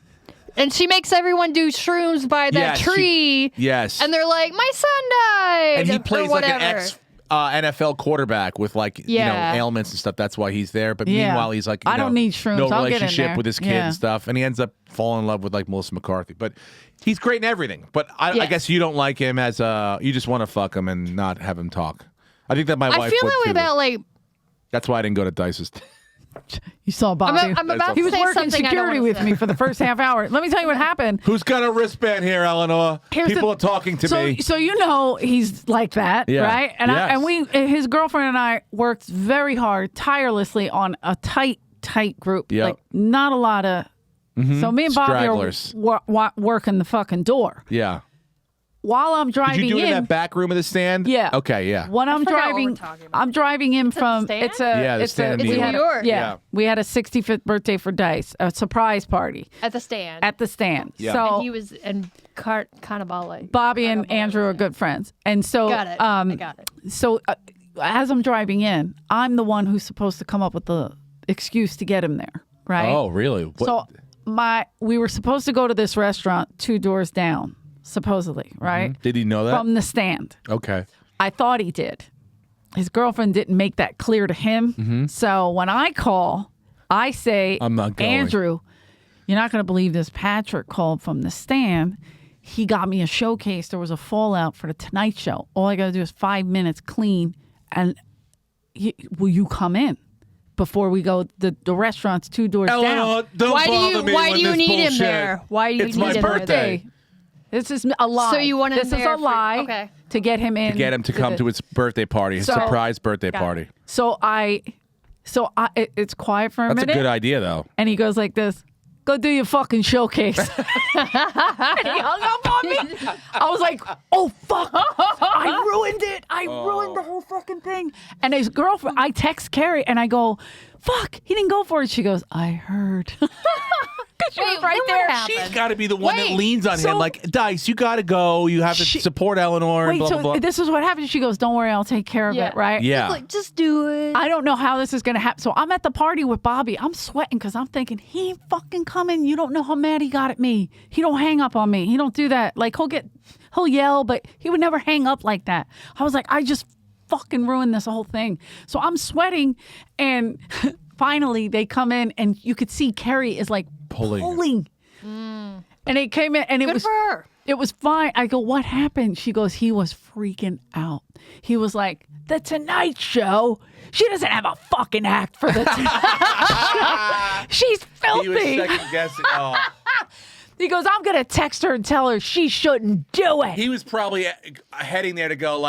And she makes everyone do shrooms by that Yeah, she- tree. Yes. And they're like, my son died. And he or plays like an whatever. ex NFL quarterback with like Yeah. ailments and stuff. That's why he's there. But Yeah. meanwhile, he's like I don't need shrooms. No I'll get in relationship there. with his kid Yeah. and stuff. And he ends up falling in love with like Melissa McCarthy. But he's great in everything. But I Yes. guess you don't like him as you just want to fuck him and not have him talk. I think that my wife I feel would that way too. about like. That's why I didn't go to Dice's. You saw Bobby. I'm about he to was say working something I don't security wanna with say. me for the first half hour. Let me tell you what happened. Who's got a wristband here, Eleanor? Here's People the- are talking to me. So you know he's like that, Yeah. right? And Yes. his girlfriend and I worked very hard, tirelessly on a tight group. Yep. Like not a lot of. So me and Bobby Stragglers. are working the fucking door Yeah. while I'm Did driving you do it in in. that back room of the stand? Yeah. Okay. Yeah. When I'm forgot what driving, we're talking about. I'm driving in at the from. stand? It's a. Yeah, the it's stand in we New had a- York. Yeah, Yeah. we had a 65th birthday for Dice, a surprise party At the stand. at the stand. Yeah. So and he was and Cannavale. Bobby and Andrew are good friends, and so Got it. I got it. So as I'm driving in, I'm the one who's supposed to come up with the excuse to get him there, right? Oh, really? What? So we were supposed to go to this restaurant 2 doors down, supposedly, right? Did he know that? From the stand. Okay. I thought he did. His girlfriend didn't make that clear to him. So when I call, I say, I'm not going. Andrew, you're not going to believe this. Patrick called from the stand. He got me a showcase. There was a fallout for the Tonight Show. All I got to do is 5 minutes clean. And will you come in before we go? The restaurant's 2 doors Eleanor, down. don't Why do bother you me Why with do you this need him bullshit. there? Why do you It's need my him birthday. This is a lie. So you want him This is there a for- lie okay. to get him in. To get him to come to his birthday party, his So- surprise birthday party. So it's quiet for a That's a minute. good idea, though. And he goes like this, go do your fucking showcase. And he hung up on me. I was like, oh, fuck. I ruined it. I ruined the whole fucking thing. And his girlfriend, I text Carrie and I go, fuck, he didn't go for it. She goes, I heard. Because she was Wait, right then what there. happened? She's got to be the one that Wait, leans on so- him, like, Dice, you got to go. You have to support Eleanor and Wait, blah, so blah, blah. this is what happened. She goes, don't worry, I'll take care of Yeah. it, right? Yeah. Like, just do it. I don't know how this is going to happen. So I'm at the party with Bobby. I'm sweating because I'm thinking, he ain't fucking coming. You don't know how mad he got at me. He don't hang up on me. He don't do that. Like, he'll yell, but he would never hang up like that. I was like, I just fucking ruined this whole thing. So I'm sweating. And finally they come in and you could see Carrie is like pulling. And it came in and it Good was for her. it was fine. I go, what happened? She goes, he was freaking out. He was like, the Tonight Show. She doesn't have a fucking act for the Tonight Show. She's He was filthy. second guessing. Oh. He goes, I'm going to text her and tell her she shouldn't do it. He was probably heading there to go,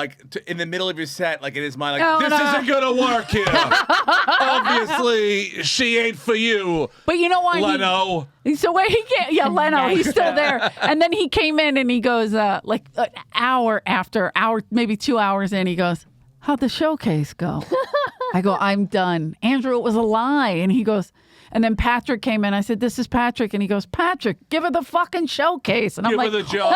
in the middle of his set, like in his mind, Oh, this no. isn't going to work here. Obviously, she ain't for you. But you know why? Leno. So where he can't, Leno, he's still there. And then he came in and he goes, an hour, maybe 2 hours in, he goes, how'd the showcase go? I go, I'm done. Andrew, it was a lie. And he goes, and then Patrick came in. I said, this is Patrick. And he goes, Patrick, give her the fucking showcase. And I'm Give like, her the job.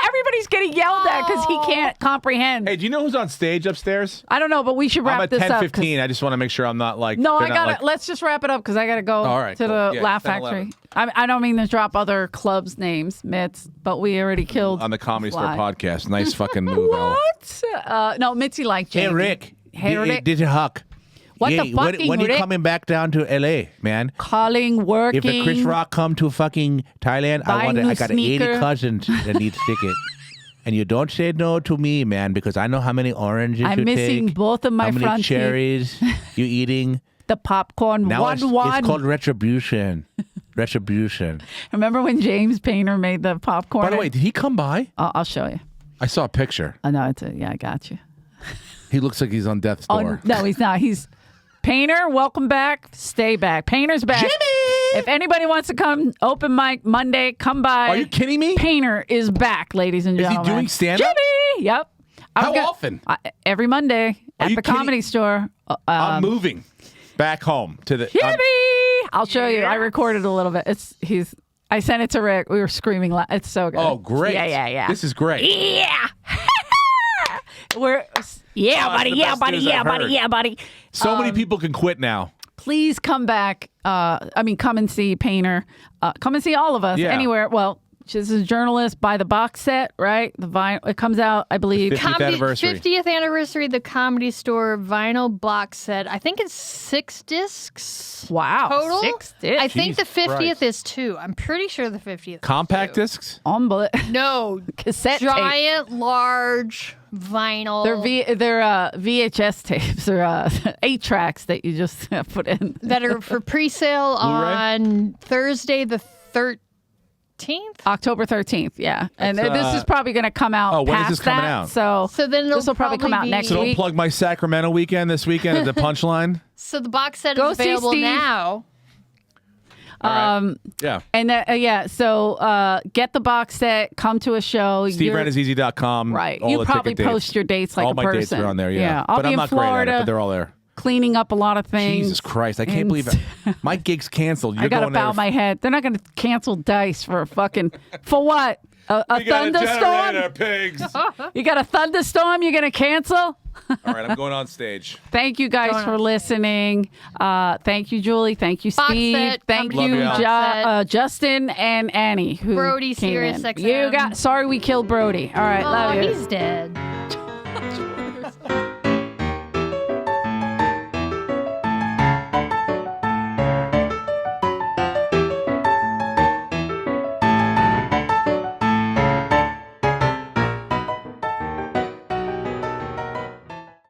everybody's getting yelled at because he can't comprehend. Hey, do you know who's on stage upstairs? I don't know, but we should wrap I'm at this up. 10:15. I just want to make sure I'm not like. No, they're I not, got like- to Let's just wrap it up because I got to go All right, to cool. the Yeah, Laugh 10, Factory. I don't mean to drop other clubs' names, Mitz, but we already killed on the Comedy Store Fly. podcast. Nice fucking move, Al. What? No, Mitzi liked Jamie. Hey, Rick. Hey, Rick. Did you huck? What the fucking when you Rick? coming back down to LA, man? Calling, working. If the Chris Rock come to fucking Thailand, Buy I new got sneaker. 80 cousins that need ticket. And you don't say no to me, man, because I know how many oranges I'm you missing take, both of my how many front teeth. cherries you eating. The popcorn. Now one. it's called retribution. Retribution. Remember when James Painter made the popcorn? By the way, did he come by? I'll show you. I saw a picture. Oh, no, yeah, I got you. He looks like he's on death's Oh, door. no, he's not. He's Painter. Welcome back. Stay back. Painter's back. Jimmy! If anybody wants to come, open mic Monday, come by. Are you kidding me? Painter is back, ladies and Is he gentlemen. doing stand-up? Jimmy! Yep. How often? Every Monday at you the kidding? Comedy Store. I'm moving back home to the. Jimmy! I'll show you. I recorded a little bit. I sent it to Rick. We were screaming. It's so good. Oh, great. Yeah. This is great. Yeah. Buddy. that's Yeah, the best buddy. news Yeah, I've buddy. heard. Yeah, buddy. So many people can quit now. Please come back. Come and see Painter. Come and see all of us Yeah. anywhere. Well, she's a journalist. Buy the box set, right? The vinyl. It comes out, I believe. 50th anniversary. 50th anniversary, the Comedy Store vinyl box set. I think it's 6 discs. Wow. Total? 6 discs. I think the Jesus 50th Christ. is 2. I'm pretty sure the 50th. Compact is 2. discs? No. Cassette tape. Giant, large vinyl. They're VHS tapes or 8 tracks that you just put in. that are for pre-sale on Thursday the 13th. October 13th, yeah. And That's, this is probably going to come out Oh, when is past this coming that. out? So then this will probably come out be- next So don't week. plug my Sacramento weekend this weekend at the Punchline. So the box set Go is see available Steve. now. Yeah. And so get the box set, come to a show. SteveRannazzisi.com. Right. All You the probably ticket dates. post your dates like all a my person. dates are on there, yeah. I'll But be I'm in not great at Florida it, but they're all there. cleaning up a lot of things. Jesus Christ. I can't And believe it. My gig's canceled. You're I got to going there bow my head. They're not going to cancel Dice for a fucking, for what? A thunderstorm? pigs. You got a thunderstorm you're going to cancel? All right, I'm going on stage. Thank you guys for listening. Thank you, Julie. Thank you, Box Steve. set, Thank Comedy you, Store box set. Justin and Annie. Who Brodie, came Sirius in. XM. You got. Sorry, we killed Brodie. All right, Oh, love you. he's dead.